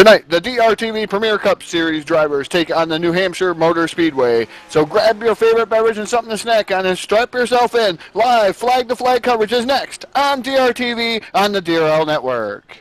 Tonight, the DRTV Premier Cup Series drivers take on the New Hampshire Motor Speedway. So grab your favorite beverage and something to snack on and strap yourself in. Live flag-to-flag coverage is next on DRTV on the DRL Network.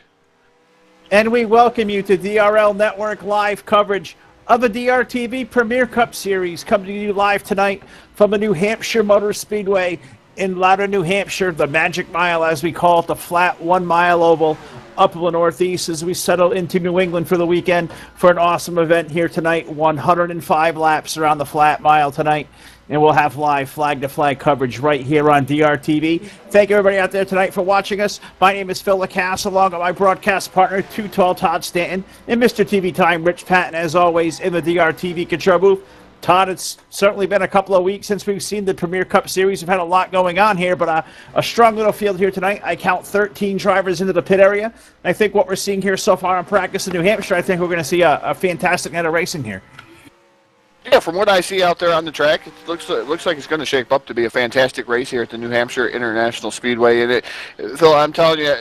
And we welcome you to DRL Network live coverage of the DRTV Premier Cup Series, coming to you live tonight from the New Hampshire Motor Speedway in Loudon, New Hampshire, the Magic Mile, as we call it, the flat 1 mile oval up in the Northeast as we settle into New England for the weekend for an awesome event here tonight. 105 laps around the flat mile tonight, and we'll have live flag-to-flag coverage right here on DRTV. Thank you, everybody out there tonight, for watching us. My name is Phil LaCasse, along with my broadcast partner, Too Tall Todd Stanton, and Mr. TV Time, Rich Patton, as always, in the DRTV control booth. Todd, it's certainly been a couple of weeks since we've seen the Premier Cup Series. We've had a lot going on here, but a strong little field here tonight. I count 13 drivers into the pit area. I think what we're seeing here so far in practice in New Hampshire, I think we're going to see a fantastic night of racing here. Yeah, from what I see out there on the track, it looks like it's going to shape up to be a fantastic race here at the New Hampshire International Speedway. And Phil, I'm telling you,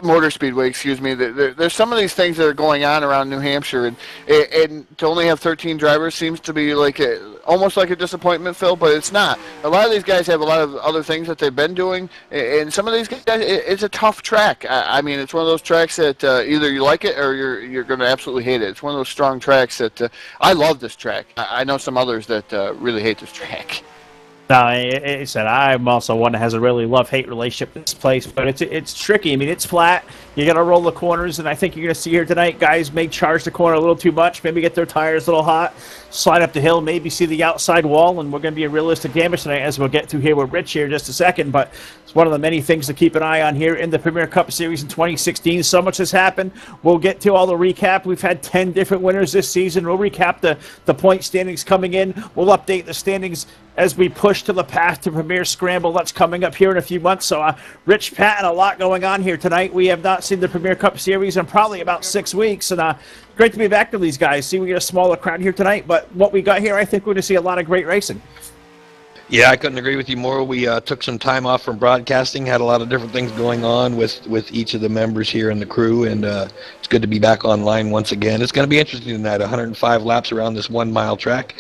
Motor Speedway, excuse me. There's some of these things that are going on around New Hampshire, and to only have 13 drivers seems to be like almost like a disappointment, Phil. But it's not. A lot of these guys have a lot of other things that they've been doing, and some of these guys, it's a tough track. I mean, it's one of those tracks that either you like it or you're going to absolutely hate it. It's one of those strong tracks that I love this track. I know some others that really hate this track. No, I said I'm also one that has a really love-hate relationship with this place, but it's tricky. I mean, it's flat. You got to roll the corners, and I think you're going to see here tonight guys may charge the corner a little too much, maybe get their tires a little hot, slide up the hill, maybe see the outside wall, and we're going to be in realistic damage tonight, as we'll get to here with Rich here in just a second. But it's one of the many things to keep an eye on here in the Premier Cup Series in 2016. So much has happened. We'll get to all the recap. We've had 10 different winners this season. We'll recap the point standings coming in. We'll update the standings as we push to the path to Premier Scramble. That's coming up here in a few months. So, Rich Patton, a lot going on here tonight. We have not seen the Premier Cup Series in probably about 6 weeks. And great to be back to these guys. See, we get a smaller crowd here tonight. But what we got here, I think we're going to see a lot of great racing. Yeah, I couldn't agree with you more. We took some time off from broadcasting, had a lot of different things going on with each of the members here in the crew, and it's good to be back online once again. It's going to be interesting tonight, 105 laps around this 1 mile track.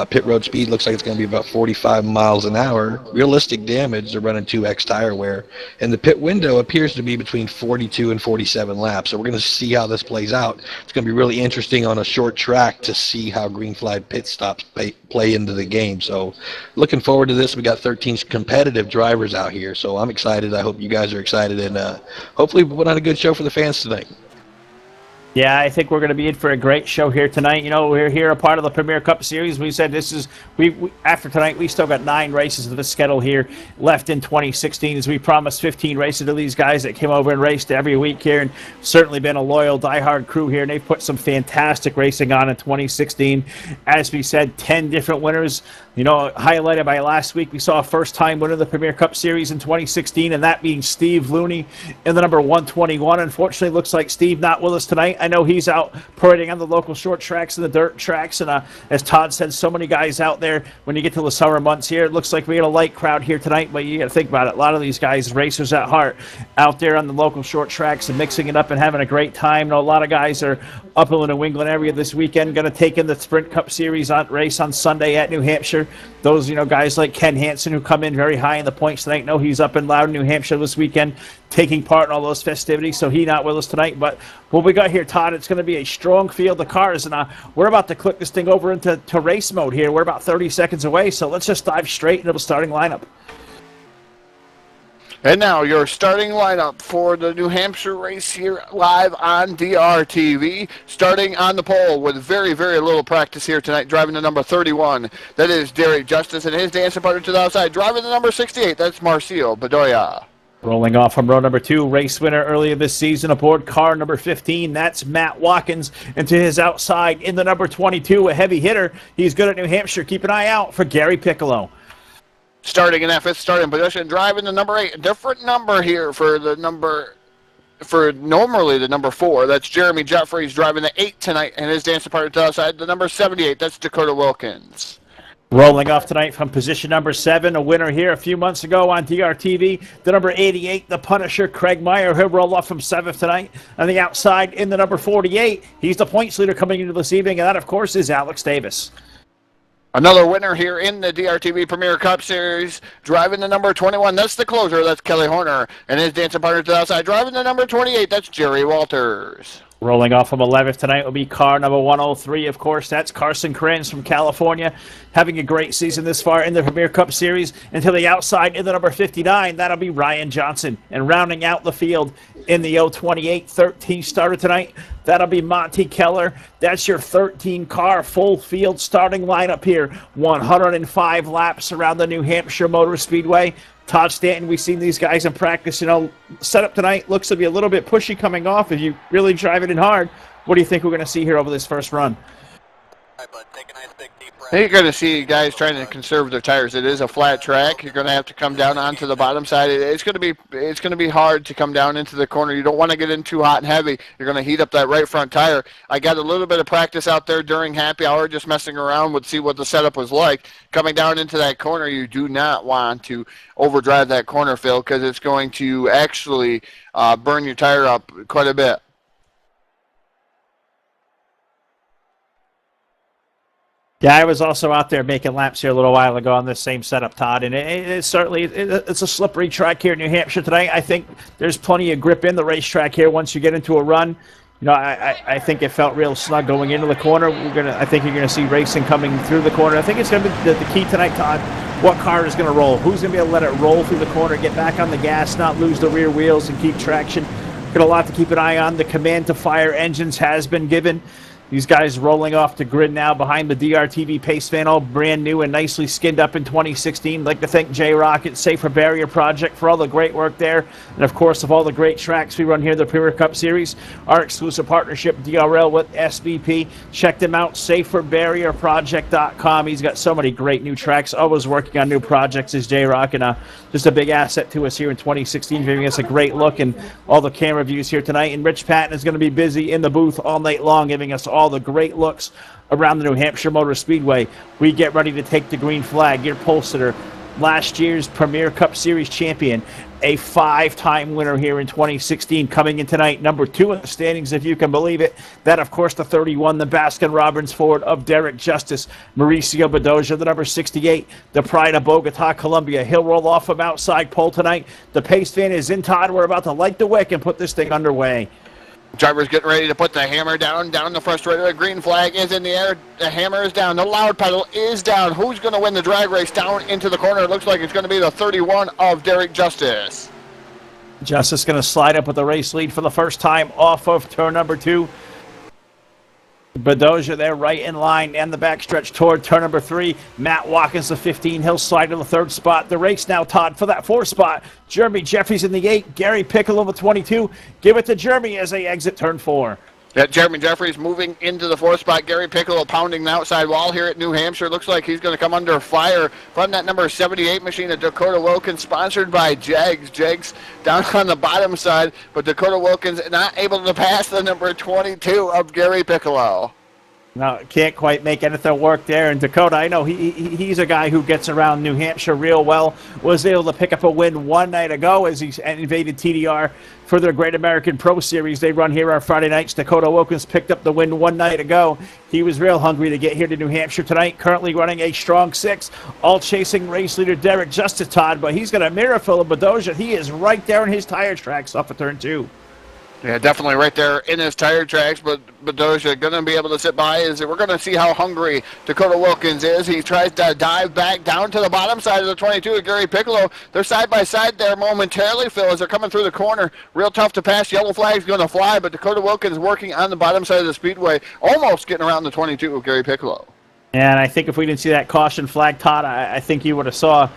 Pit road speed looks like it's going to be about 45 miles an hour. Realistic damage, they're running 2X tire wear, and the pit window appears to be between 42 and 47 laps, so we're going to see how this plays out. It's going to be really interesting on a short track to see how green flag pit stops play into the game, so looking forward to this. We got 13 competitive drivers out here, so I'm excited. I hope you guys are excited, and hopefully we put on a good show for the fans tonight. Yeah, I think we're going to be in for a great show here tonight. You know, we're here a part of the Premier Cup Series. We said this is, we after tonight, we still got 9 races of the schedule here left in 2016, as we promised 15 races to these guys that came over and raced every week here, and certainly been a loyal, diehard crew here, and they've put some fantastic racing on in 2016. As we said, 10 different winners. You know, highlighted by last week, we saw a first-time winner of the Premier Cup Series in 2016, and that being Steve Looney in the number 121. Unfortunately, looks like Steve not with us tonight. I know he's out parading on the local short tracks and the dirt tracks, and as Todd said, so many guys out there. When you get to the summer months here, it looks like we got a light crowd here tonight, but you got to think about it. A lot of these guys, racers at heart, out there on the local short tracks and mixing it up and having a great time. You know, a lot of guys are up in the New England area this weekend, going to take in the Sprint Cup Series race on Sunday at New Hampshire. Those, you know, guys like Ken Hansen, who come in very high in the points tonight, know he's up in Loudon, New Hampshire this weekend, taking part in all those festivities, so he's not with us tonight. But what we got here, Todd, it's going to be a strong field of cars, and we're about to click this thing over into race mode here. We're about 30 seconds away, so let's just dive straight into the starting lineup. And now your starting lineup for the New Hampshire race here live on DRTV. Starting on the pole with very, very little practice here tonight, driving the number 31. That is Derek Justice, and his dancing partner to the outside, driving the number 68. That's Marcio Bedoya. Rolling off from row number 2, race winner earlier this season aboard car number 15. That's Matt Watkins. And to his outside in the number 22, a heavy hitter. He's good at New Hampshire. Keep an eye out for Gary Piccolo. Starting in that 5th starting position, driving the number 8. A different number here for normally the number 4. That's Jeremy Jeffries driving the 8 tonight, and his dancing partner to the outside, the number 78. That's Dakota Wilkins. Rolling off tonight from position number 7, a winner here a few months ago on DRTV, the number 88, the Punisher, Craig Meyer. He'll roll off from 7th tonight. On the outside in the number 48, he's the points leader coming into this evening, and that, of course, is Alex Davis. Another winner here in the DRTV Premier Cup Series, driving the number 21. That's the closer. That's Kelly Horner. And his dancing partner to the outside, driving the number 28. That's Jerry Walters. Rolling off from 11th tonight will be car number 103, of course. That's Carson Kranz from California, having a great season this far in the Premier Cup Series. And to the outside in the number 59, that'll be Ryan Johnson. And rounding out the field in the 028 13 starter tonight, that'll be Monty Keller. That's your 13-car full field starting lineup here. 105 laps around the New Hampshire Motor Speedway. Todd Stanton, we've seen these guys in practice. Setup tonight looks to be a little bit pushy coming off. If you really drive it in hard, what do you think we're going to see here over this first run? I think you're going to see guys trying to conserve their tires. It is a flat track. You're going to have to come down onto the bottom side. It's going to be hard to come down into the corner. You don't want to get in too hot and heavy. You're going to heat up that right front tire. I got a little bit of practice out there during happy hour, just messing around with see what the setup was like. Coming down into that corner, you do not want to overdrive that corner, Phil, because it's going to actually burn your tire up quite a bit. Yeah, I was also out there making laps here a little while ago on this same setup, Todd, and it's a slippery track here in New Hampshire tonight. I think there's plenty of grip in the racetrack here once you get into a run. I think it felt real snug going into the corner. I think you're gonna see racing coming through the corner. I think it's gonna be the key tonight, Todd. What car is gonna roll? Who's gonna be able to let it roll through the corner, get back on the gas, not lose the rear wheels, and keep traction? Got a lot to keep an eye on. The command to fire engines has been given. These guys rolling off the grid now behind the DRTV Pace Van, all brand new and nicely skinned up in 2016. I'd like to thank J-Rock at Safer Barrier Project for all the great work there. And, of course, of all the great tracks we run here in the Premier Cup Series. Our exclusive partnership, DRL, with SVP. Check them out, saferbarrierproject.com. He's got so many great new tracks, always working on new projects as J-Rock. And just a big asset to us here in 2016, giving us a great look and all the camera views here tonight. And Rich Patton is going to be busy in the booth all night long, giving us all the great looks around the New Hampshire Motor Speedway. We get ready to take the green flag. Your pole sitter, last year's Premier Cup Series champion, a 5-time winner here in 2016, coming in tonight, number 2 in the standings, if you can believe it. That, of course, the 31, the Baskin-Robbins Ford of Derek Justice, Mauricio Bedoya, the number 68, the Pride of Bogota, Colombia. He'll roll off from outside pole tonight. The pace van is in, Todd. We're about to light the wick and put this thing underway. Driver's getting ready to put the hammer down the frustrator. The green flag is in the air. The hammer is down. The loud pedal is down. Who's going to win the drag race down into the corner? It looks like it's going to be the 31 of Derek Justice. Justice going to slide up with the race lead for the first time off of turn number 2. Bedoya there right in line and the backstretch toward turn number 3. Matt Watkins, the 15. He'll slide to the 3rd spot. The race now, Todd, for that 4th spot. Jeremy Jeffries in the 8. Gary Piccolo, the 22. Give it to Jeremy as they exit turn 4. Yeah, Jeremy Jeffries moving into the 4th spot. Gary Piccolo pounding the outside wall here at New Hampshire. Looks like he's going to come under fire from that number 78 machine at Dakota Wilkins, sponsored by Jags. Jags down on the bottom side, but Dakota Wilkins not able to pass the number 22 of Gary Piccolo. No, can't quite make anything work there. And Dakota, I know he's a guy who gets around New Hampshire real well. Was able to pick up a win one night ago as he invaded TDR for their Great American Pro Series they run here on Friday nights. Dakota Wilkins picked up the win one night ago. He was real hungry to get here to New Hampshire tonight. Currently running a strong 6, all chasing race leader Derek Justice, Todd. But he's got a mirror full of Bedoya. He is right there in his tire tracks off of turn 2. Yeah, definitely right there in his tire tracks, but Bedoya going to be able to sit by. We're going to see how hungry Dakota Wilkins is. He tries to dive back down to the bottom side of the 22 of Gary Piccolo. They're side by side there momentarily, Phil, as they're coming through the corner. Real tough to pass. Yellow flag's going to fly, but Dakota Wilkins working on the bottom side of the speedway, almost getting around the 22 of Gary Piccolo. And I think if we didn't see that caution flag, Todd, I think you would have saw,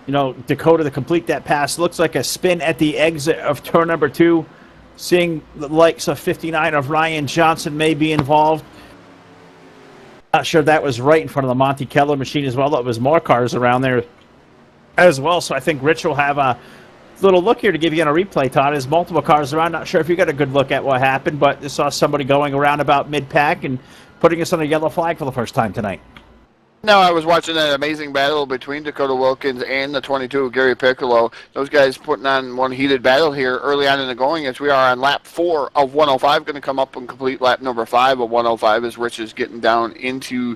Dakota to complete that pass. Looks like a spin at the exit of turn number 2. Seeing the likes of 59 of Ryan Johnson may be involved. Not sure that was right in front of the Monty Keller machine as well. There was more cars around there as well. So I think Rich will have a little look here to give you on a replay, Todd. There's multiple cars around. Not sure if you got a good look at what happened, but I saw somebody going around about mid-pack and putting us on a yellow flag for the first time tonight. Now, I was watching that amazing battle between Dakota Wilkins and the 22 Gary Piccolo. Those guys putting on one heated battle here early on in the going as we are on lap 4 of 105. Going to come up and complete lap number 5 of 105 as Rich is getting down into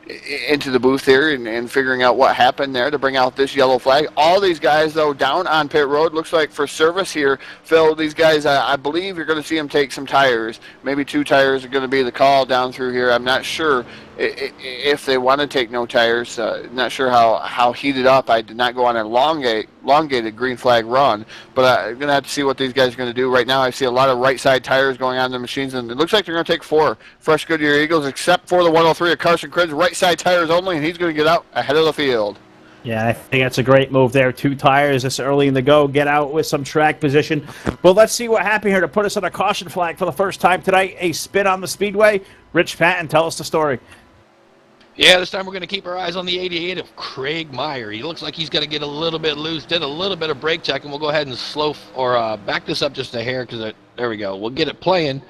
the booth here and figuring out what happened there to bring out this yellow flag. All these guys, though, down on pit road. Looks like for service here, Phil, these guys, I believe you're going to see them take some tires. Maybe 2 tires are going to be the call down through here. I'm not sure if they want to take no tires. Not sure how heated up. I did not go on an elongated green flag run, but I'm going to have to see what these guys are going to do. Right now, I see a lot of right side tires going on the machines, and it looks like they're going to take 4 fresh Goodyear Eagles, except for the 103 of Carson Krenz, right side tires only, and he's going to get out ahead of the field. Yeah, I think that's a great move there. 2 tires this early in the go. Get out with some track position. Well, let's see what happened here to put us on a caution flag for the first time tonight. A spin on the speedway. Rich Patton, tell us the story. Yeah, this time we're going to keep our eyes on the 88 of Craig Meyer. He looks like he's going to get a little bit loose, did a little bit of brake check, and we'll go ahead and back this up just a hair because there we go. We'll get it playing.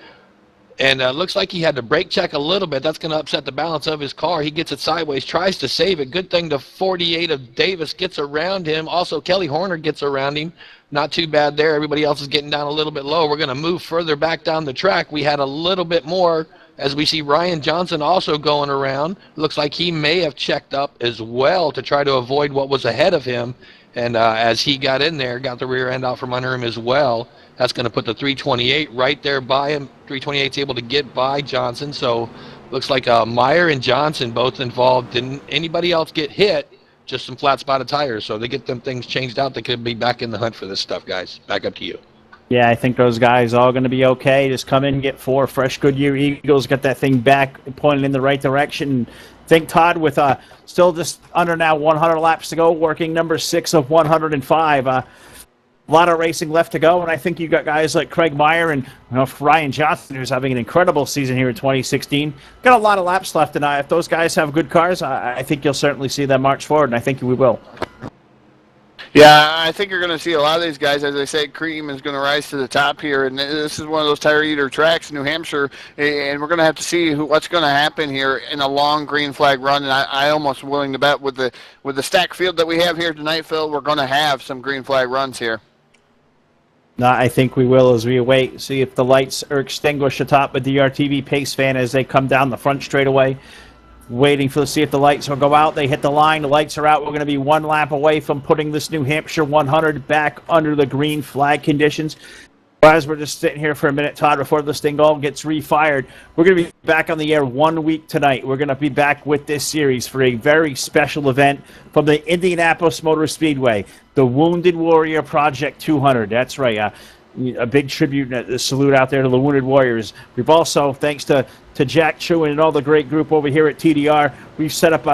And looks like he had to brake check a little bit. That's going to upset the balance of his car. He gets it sideways, tries to save it. Good thing the 48 of Davis gets around him. Also, Kelly Horner gets around him. Not too bad there. Everybody else is getting down a little bit low. We're going to move further back down the track. We had a little bit more as we see Ryan Johnson also going around. Looks like he may have checked up as well to try to avoid what was ahead of him. And as he got in there, got the rear end out from under him as well. That's going to put the 328 right there by him. 328's able to get by Johnson. So looks like Meyer and Johnson both involved. Didn't anybody else get hit? Just some flat spotted tires. So they get them things changed out. They could be back in the hunt for this stuff, guys. Back up to you. Yeah, I think those guys are all going to be okay. Just come in, get 4 fresh Goodyear Eagles, get that thing back pointed in the right direction. I think Todd, with still just under now 100 laps to go, working number 6 of 105. A lot of racing left to go, and I think you got guys like Craig Meyer and Ryan Johnson, who's having an incredible season here in 2016. Got a lot of laps left, and if those guys have good cars, I think you'll certainly see them march forward, and I think we will. Yeah, I think you're going to see a lot of these guys. As I say, cream is going to rise to the top here, and this is one of those tire eater tracks, New Hampshire, and we're going to have to see what's going to happen here in a long green flag run. And I almost willing to bet with the stack field that we have here tonight, Phil, we're going to have some green flag runs here. No, I think we will as we wait, see if the lights are extinguished atop the DRTV Pace fan as they come down the front straightaway. Waiting to see if the lights will go out. They hit the line. The lights are out. We're going to be 1 lap away from putting this New Hampshire 100 back under the green flag conditions. As we're just sitting here for a minute, Todd, before this thing all gets refired, we're going to be back on the air 1 week tonight. We're going to be back with this series for a very special event from the Indianapolis Motor Speedway, the Wounded Warrior Project 200. That's right. A big tribute, a salute out there to the Wounded Warriors. We've also, thanks to Jack Truman and all the great group over here at TDR, we've set up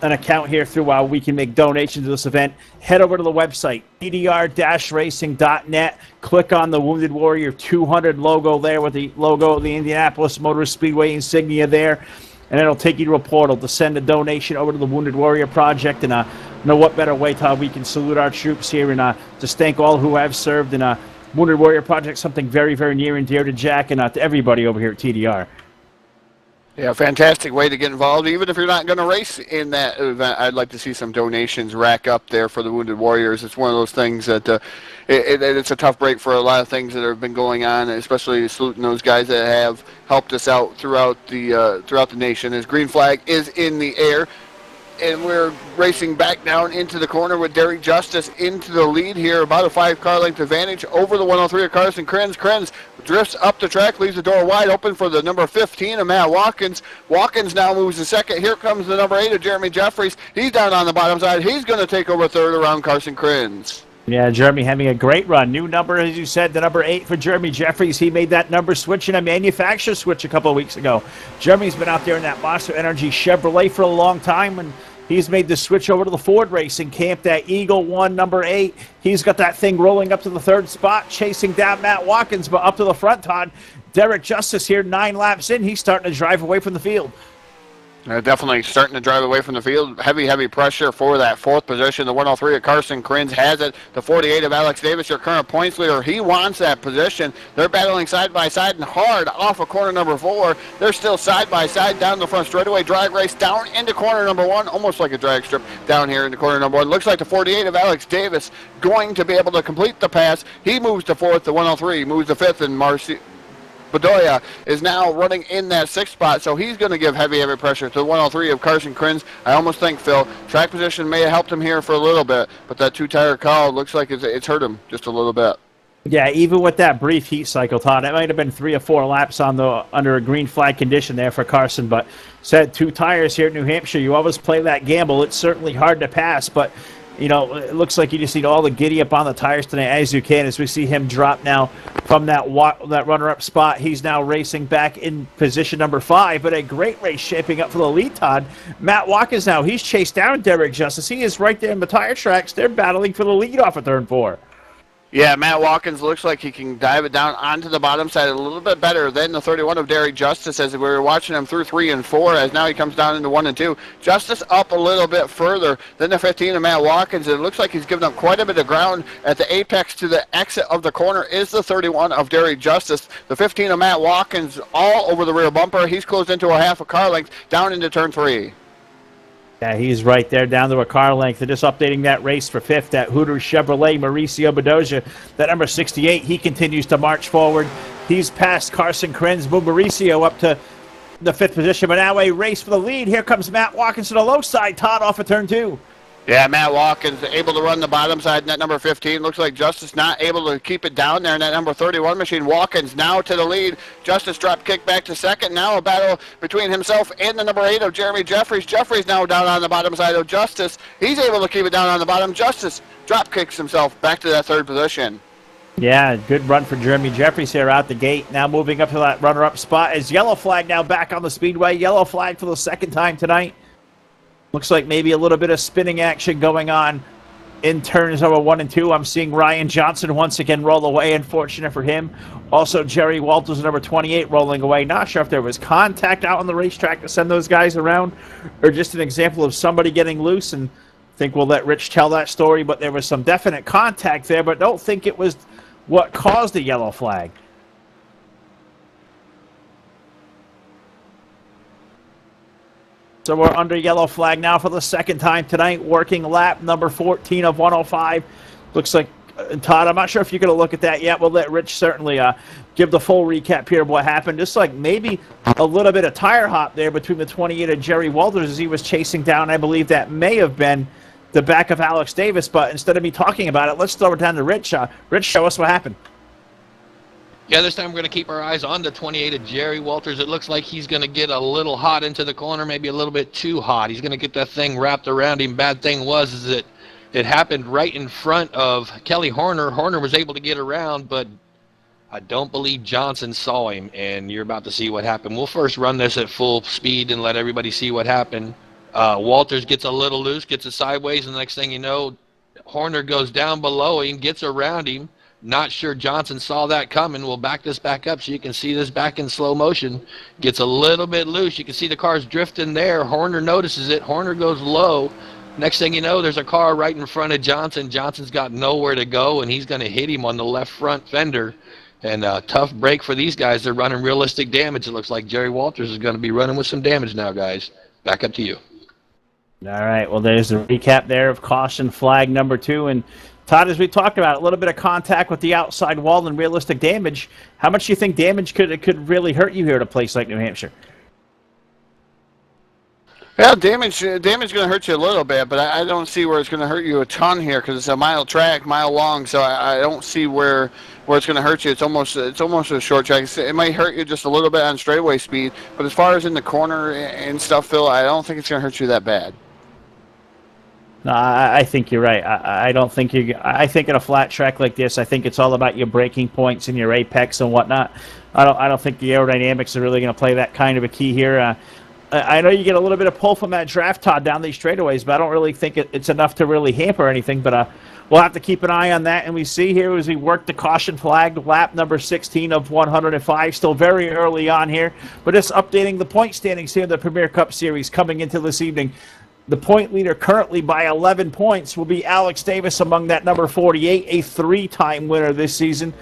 an account here through while we can make donations to this event. Head over to the website, tdr-racing.net. Click on the Wounded Warrior 200 logo there with the logo of the Indianapolis Motor Speedway insignia there. And it'll take you to a portal to send a donation over to the Wounded Warrior Project. And what better way, Todd, we can salute our troops here and just thank all who have served in Wounded Warrior Project, something very, very near and dear to Jack and to everybody over here at TDR. Yeah, fantastic way to get involved. Even if you're not going to race in that event, I'd like to see some donations rack up there for the Wounded Warriors. It's one of those things that it's a tough break for a lot of things that have been going on, especially saluting those guys that have helped us out throughout the nation. As green flag is in the air, and we're racing back down into the corner with Derek Justice into the lead here, about a 5-car length advantage over the 103 of Carson Krenz. Krenz drifts up the track, leaves the door wide open for the number 15 of Matt Watkins. Watkins now moves to second. Here comes the number 8 of Jeremy Jeffries. He's down on the bottom side. He's going to take over third around Carson Krenz. Yeah, Jeremy having a great run. New number, as you said, the number 8 for Jeremy Jeffries. He made that number switch in a manufacturer switch a couple of weeks ago. Jeremy's been out there in that Monster Energy Chevrolet for a long time, and he's made the switch over to the Ford Racing Camp, that Eagle 1, number 8. He's got that thing rolling up to the 3rd spot, chasing down Matt Watkins, but up to the front, Todd. Derek Justice here, 9 laps in. He's starting to drive away from the field. Definitely starting to drive away from the field. Heavy pressure for that fourth position. The 103 of Carson Crins has it. The 48 of Alex Davis, your current points leader, he wants that position. They're battling side by side and hard off of corner number 4. They're still side by side down the front straightaway. Drag race down into corner number 1, almost like a drag strip down here into corner number 1. Looks like the 48 of Alex Davis going to be able to complete the pass. He moves to 4th. The 103 moves to 5th, and Bedoya is now running in that 6th spot, so he's going to give heavy pressure to the 103 of Carson Crins. I almost think, Phil, track position may have helped him here for a little bit, but that 2-tire call looks like it's hurt him just a little bit. Yeah, even with that brief heat cycle, Todd, it might have been 3 or 4 laps under a green flag condition there for Carson, but said 2 tires here at New Hampshire. You always play that gamble. It's certainly hard to pass, but you know, it looks like you just need all the giddy up on the tires today as you can, as we see him drop now from that runner-up spot. He's now racing back in position number 5, but a great race shaping up for the lead, Todd. Matt Watkins now, he's chased down Derek Justice. He is right there in the tire tracks. They're battling for the lead off of turn 4. Yeah, Matt Watkins looks like he can dive it down onto the bottom side a little bit better than the 31 of Derek Justice as we were watching him through 3 and 4, as now he comes down into 1 and 2. Justice up a little bit further than the 15 of Matt Watkins. It looks like he's given up quite a bit of ground at the apex to the exit of the corner is the 31 of Derek Justice. The 15 of Matt Watkins all over the rear bumper. He's closed into a half a car length down into turn 3. Yeah, he's right there down to a car length. They're just updating that race for 5th. That Hooters Chevrolet, Mauricio Bedoya, that number 68, he continues to march forward. He's past Carson Crins, moved Mauricio up to the 5th position, but now a race for the lead. Here comes Matt Watkins to the low side, Todd, off of turn 2. Yeah, Matt Watkins able to run the bottom side in that number 15. Looks like Justice not able to keep it down there in that number 31 machine. Watkins now to the lead. Justice drop kick back to second. Now a battle between himself and the number 8 of Jeremy Jeffries. Jeffries now down on the bottom side of Justice. He's able to keep it down on the bottom. Justice drop kicks himself back to that 3rd position. Yeah, good run for Jeremy Jeffries here out the gate. Now moving up to that runner-up spot is yellow flag now back on the speedway. Yellow flag for the 2nd time tonight. Looks like maybe a little bit of spinning action going on in turns number 1 and 2. I'm seeing Ryan Johnson once again roll away. Unfortunate for him. Also, Jerry Walters, number 28, rolling away. Not sure if there was contact out on the racetrack to send those guys around or just an example of somebody getting loose. And I think we'll let Rich tell that story. But there was some definite contact there, but don't think it was what caused the yellow flag. So we're under yellow flag now for the 2nd time tonight, working lap number 14 of 105. Looks like, Todd, I'm not sure if you're going to look at that yet. We'll let Rich certainly give the full recap here of what happened. Just like maybe a little bit of tire hop there between the 28 and Jerry Walters as he was chasing down. I believe that may have been the back of Alex Davis, but instead of me talking about it, let's throw it down to Rich. Rich, show us what happened. Yeah, this time we're going to keep our eyes on the 28 of Jerry Walters. It looks like he's going to get a little hot into the corner, maybe a little bit too hot. He's going to get that thing wrapped around him. Bad thing was that it happened right in front of Kelly Horner. Horner was able to get around, but I don't believe Johnson saw him, and you're about to see what happened. We'll first run this at full speed and let everybody see what happened. Walters gets a little loose, gets it sideways, and the next thing you know, Horner goes down below him, gets around him. Not sure Johnson saw that coming. We'll back this back up so you can see this back in slow motion. Gets a little bit loose. You can see the cars drifting there. Horner notices it. Horner goes low. Next thing you know, there's a car right in front of Johnson. Johnson's got nowhere to go, and he's going to hit him on the left front fender. And a tough break for these guys. They're running realistic damage. It looks like Jerry Walters is going to be running with some damage now, guys. Back up to you. All right, well, there's the recap there of caution flag number 2. And Todd, as we talked about, a little bit of contact with the outside wall and realistic damage. How much do you think damage could really hurt you here at a place like New Hampshire? Yeah, damage going to hurt you a little bit, but I don't see where it's going to hurt you a ton here because it's a mile track, mile long, so I don't see where it's going to hurt you. It's almost a short track. It might hurt you just a little bit on straightaway speed, but as far as in the corner and stuff, Phil, I don't think it's going to hurt you that bad. No, I think you're right. I don't think you. I think in a flat track like this, I think it's all about your braking points and your apex and whatnot. I don't think the aerodynamics are really going to play that kind of a key here. I know you get a little bit of pull from that draft, Todd, down these straightaways, but I don't really think it's enough to really hamper anything. But we'll have to keep an eye on that. And we see here as we work the caution flag, lap number 16 of 105, still very early on here. But it's updating the point standings here in the Premier Cup Series coming into this evening. The point leader currently by 11 points will be Alex Davis among that number 48, a 3-time winner this season.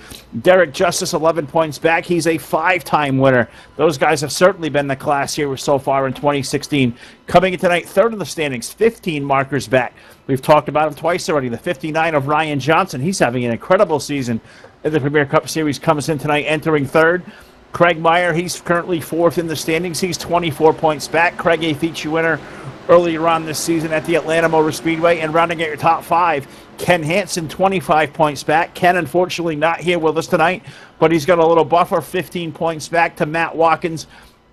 Derek Justice, 11 points back. He's a 5-time winner. Those guys have certainly been the class here so far in 2016. Coming in tonight, third in the standings, 15 markers back. We've talked about him twice already. The 59 of Ryan Johnson. He's having an incredible season in the Premier Cup Series. Comes in tonight, entering third. Craig Meyer, he's currently 4th in the standings. He's 24 points back. Craig, a feature winner earlier on this season at the Atlanta Motor Speedway. And rounding out your top 5, Ken Hansen, 25 points back. Ken, unfortunately, not here with us tonight, but he's got a little buffer, 15 points back to Matt Watkins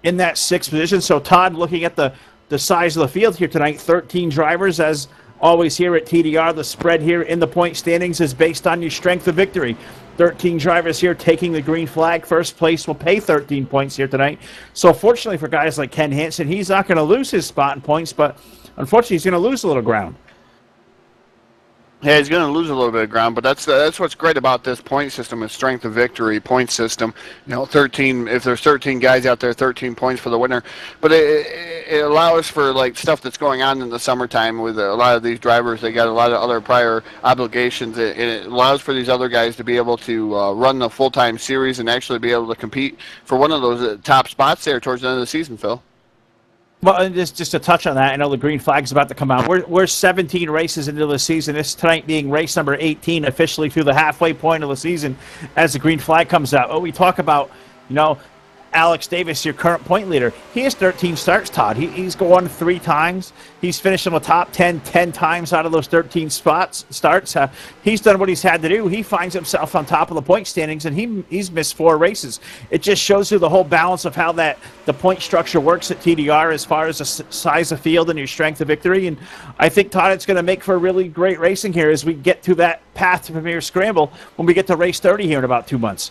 in that 6th position. So, Todd, looking at the size of the field here tonight, 13 drivers. As always here at TDR, the spread here in the point standings is based on your strength of victory. 13 drivers here taking the green flag. First place will pay 13 points here tonight. So fortunately for guys like Ken Hansen, he's not going to lose his spot in points, but unfortunately he's going to lose a little ground. Yeah, he's going to lose a little bit of ground, but that's what's great about this point system, is strength of victory point system. 13. If there's 13 guys out there, 13 points for the winner. But it allows for like stuff that's going on in the summertime with a lot of these drivers. They got a lot of other prior obligations. It allows for these other guys to be able to run the full-time series and actually be able to compete for one of those top spots there towards the end of the season, Phil. Well, and just to touch on that, I know the green flag's about to come out. We're 17 races into the season. This tonight being race number 18, officially through the halfway point of the season as the green flag comes out. Oh, we talk about, Alex Davis, your current point leader. He has 13 starts, Todd. He's gone 3 times. He's finished in the top 10 times out of those 13 starts. He's done what he's had to do. He finds himself on top of the point standings, and he's missed 4 races. It just shows you the whole balance of how the point structure works at TDR as far as the size of field and your strength of victory. And I think, Todd, it's going to make for really great racing here as we get to that path to Premier Scramble when we get to race 30 here in about 2 months.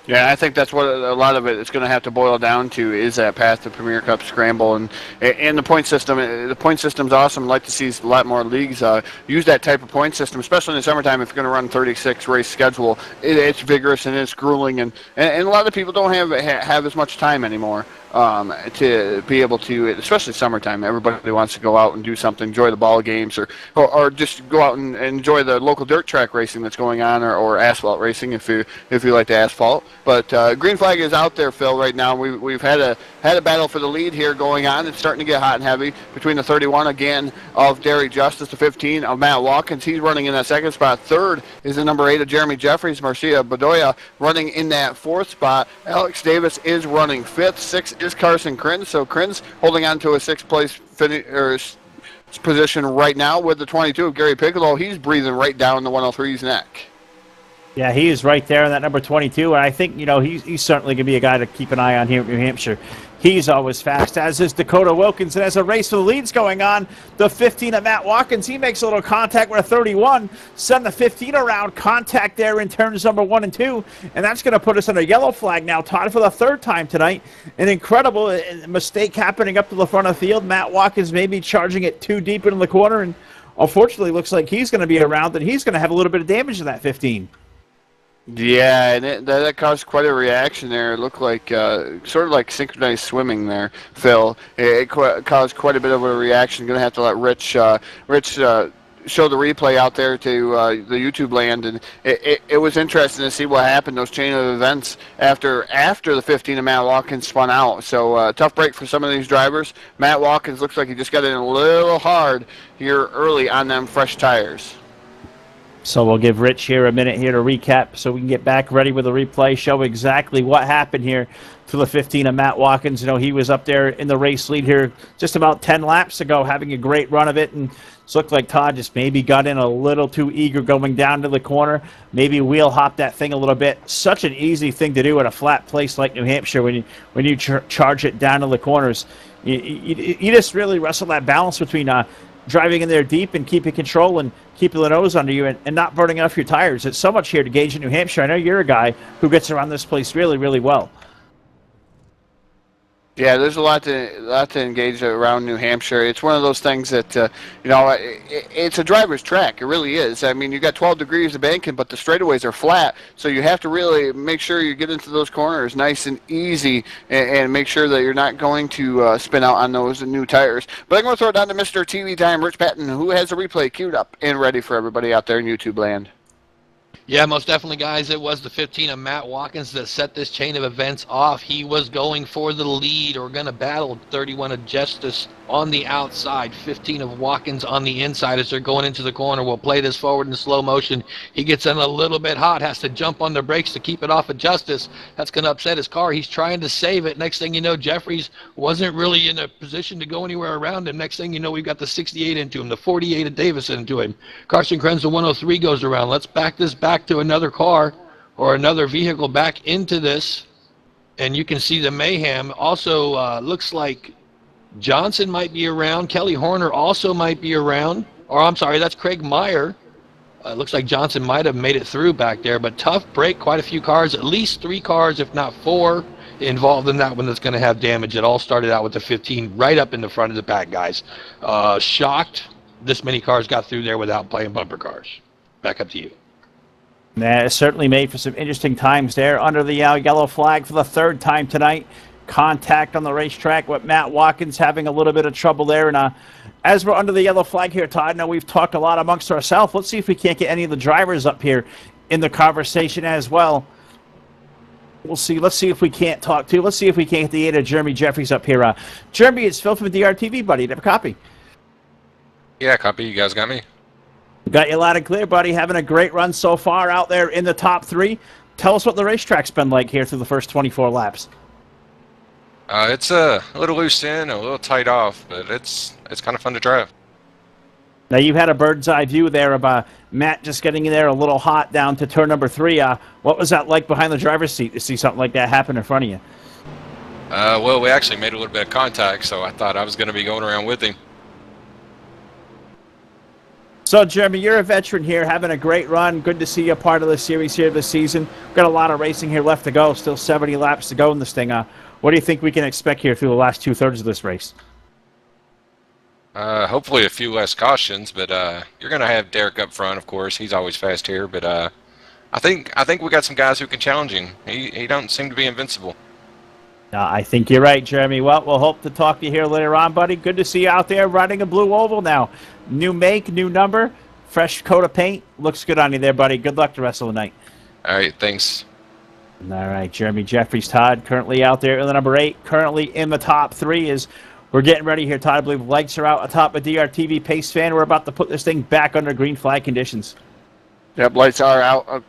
Yeah, I think that's what a lot of it is going to have to boil down to, is that path to Premier Cup Scramble and the point system. The point system's awesome. I'd like to see a lot more leagues use that type of point system, especially in the summertime. If you're going to run 36 race schedule, it's vigorous and it's grueling, and a lot of people don't have as much time anymore to be able to, especially summertime. Everybody wants to go out and do something, enjoy the ball games, or just go out and enjoy the local dirt track racing that's going on, or asphalt racing if you like the asphalt. But green flag is out there, Phil, right now. We've had a battle for the lead here going on. It's starting to get hot and heavy between the 31 again of Derek Justice, the 15 of Matt Watkins. He's running in that 2nd spot. 3rd is the number 8 of Jeremy Jeffries. Marcia Bedoya running in that 4th spot. Alex Davis is running 5th. 6th is Carson Krins. So Krins holding on to a 6th place position right now with the 22 of Gary Piccolo. He's breathing right down the 103's neck. Yeah, he is right there in that number 22, and I think, he's certainly going to be a guy to keep an eye on here at New Hampshire. He's always fast, as is Dakota Wilkins, and as a race for the leads going on, the 15 of Matt Watkins, he makes a little contact with a 31, send the 15 around, contact there in turns number 1 and 2, and that's going to put us on a yellow flag now, Todd, for the 3rd time tonight. An incredible mistake happening up to the front of the field. Matt Watkins maybe charging it too deep into the corner, and unfortunately looks like he's going to be around, and he's going to have a little bit of damage to that 15. Yeah, and that caused quite a reaction there. It looked like sort of like synchronized swimming there, Phil. It caused quite a bit of a reaction. Going to have to let Rich show the replay out there to the YouTube land, and it was interesting to see what happened, those chain of events after the 15 of Matt Watkins spun out. So tough break for some of these drivers. Matt Watkins looks like he just got in a little hard here early on them fresh tires. So we'll give Rich here a minute here to recap so we can get back ready with the replay, show exactly what happened here to the 15 of Matt Watkins. He was up there in the race lead here just about 10 laps ago, having a great run of it, and it looked like Todd just maybe got in a little too eager going down to the corner, maybe wheel hop that thing a little bit. Such an easy thing to do at a flat place like New Hampshire when you charge it down to the corners. You just really wrestle that balance between driving in there deep and keeping control and keeping the nose under you and not burning off your tires. It's so much here to gauge in New Hampshire. I know you're a guy who gets around this place really, really well. Yeah, there's a lot to engage around New Hampshire. It's one of those things that it's a driver's track. It really is. I mean, you got 12 degrees of banking, but the straightaways are flat, so you have to really make sure you get into those corners nice and easy, and make sure that you're not going to spin out on those new tires. But I'm going to throw it down to Mr. TV Time, Rich Patton, who has a replay queued up and ready for everybody out there in YouTube land. Yeah, most definitely, guys. It was the 15 of Matt Watkins that set this chain of events off. He was going for the lead or going to battle 31 of Justice on the outside, 15 of Watkins on the inside as they're going into the corner. We'll play this forward in slow motion. He gets in a little bit hot, has to jump on the brakes to keep it off of Justice. That's going to upset his car. He's trying to save it. Next thing you know, Jeffries wasn't really in a position to go anywhere around him. Next thing you know, we've got the 68 into him, the 48 of Davis into him. Carson Krenz, the 103 goes around. Let's back this back to another car or another vehicle back into this, and you can see the mayhem. Also looks like Johnson might be around. Kelly Horner also might be around, or I'm sorry, that's Craig Meyer. Looks like Johnson might have made it through back there, but tough break. Quite a few cars, at least 3 cars if not 4 involved in that one that's going to have damage. It all started out with the 15 right up in the front of the pack, guys. Shocked this many cars got through there without playing bumper cars. Back up to you. Yeah, it certainly made for some interesting times there under the yellow flag for the 3rd time tonight. Contact on the racetrack with Matt Watkins having a little bit of trouble there. And as we're under the yellow flag here, Todd, I know we've talked a lot amongst ourselves. Let's see if we can't get any of the drivers up here in the conversation as well. We'll see. Let's see if we can't talk to. Let's see if we can't get the aid of Jeremy Jeffries up here. Jeremy, it's Phil from DRTV, buddy. Do you have a copy? Yeah, copy. You guys got me? Got you loud and clear, buddy. Having a great run so far out there in the top 3. Tell us what the racetrack's been like here through the first 24 laps. It's a little loose in, a little tight off, but it's kind of fun to drive. Now, you've had a bird's eye view there of Matt just getting in there a little hot down to turn number 3. What was that like behind the driver's seat to see something like that happen in front of you? Well, we actually made a little bit of contact, so I thought I was going to be going around with him. So, Jeremy, you're a veteran here, having a great run. Good to see you a part of the series here this season. We've got a lot of racing here left to go. Still 70 laps to go in this thing. What do you think we can expect here through the last 2/3 of this race? Hopefully a few less cautions, but you're going to have Derek up front, of course. He's always fast here, but I think we got some guys who can challenge him. He don't seem to be invincible. I think you're right, Jeremy. Well, we'll hope to talk to you here later on, buddy. Good to see you out there riding a blue oval now. New make, new number, fresh coat of paint. Looks good on you there, buddy. Good luck the rest of the night. All right, thanks. All right, Jeremy Jeffries, Todd, currently out there in the number 8, currently in the top 3 as we're getting ready here, Todd. I believe lights are out atop of DRTV Pace Fan. We're about to put this thing back under green flag conditions. Yep, lights are out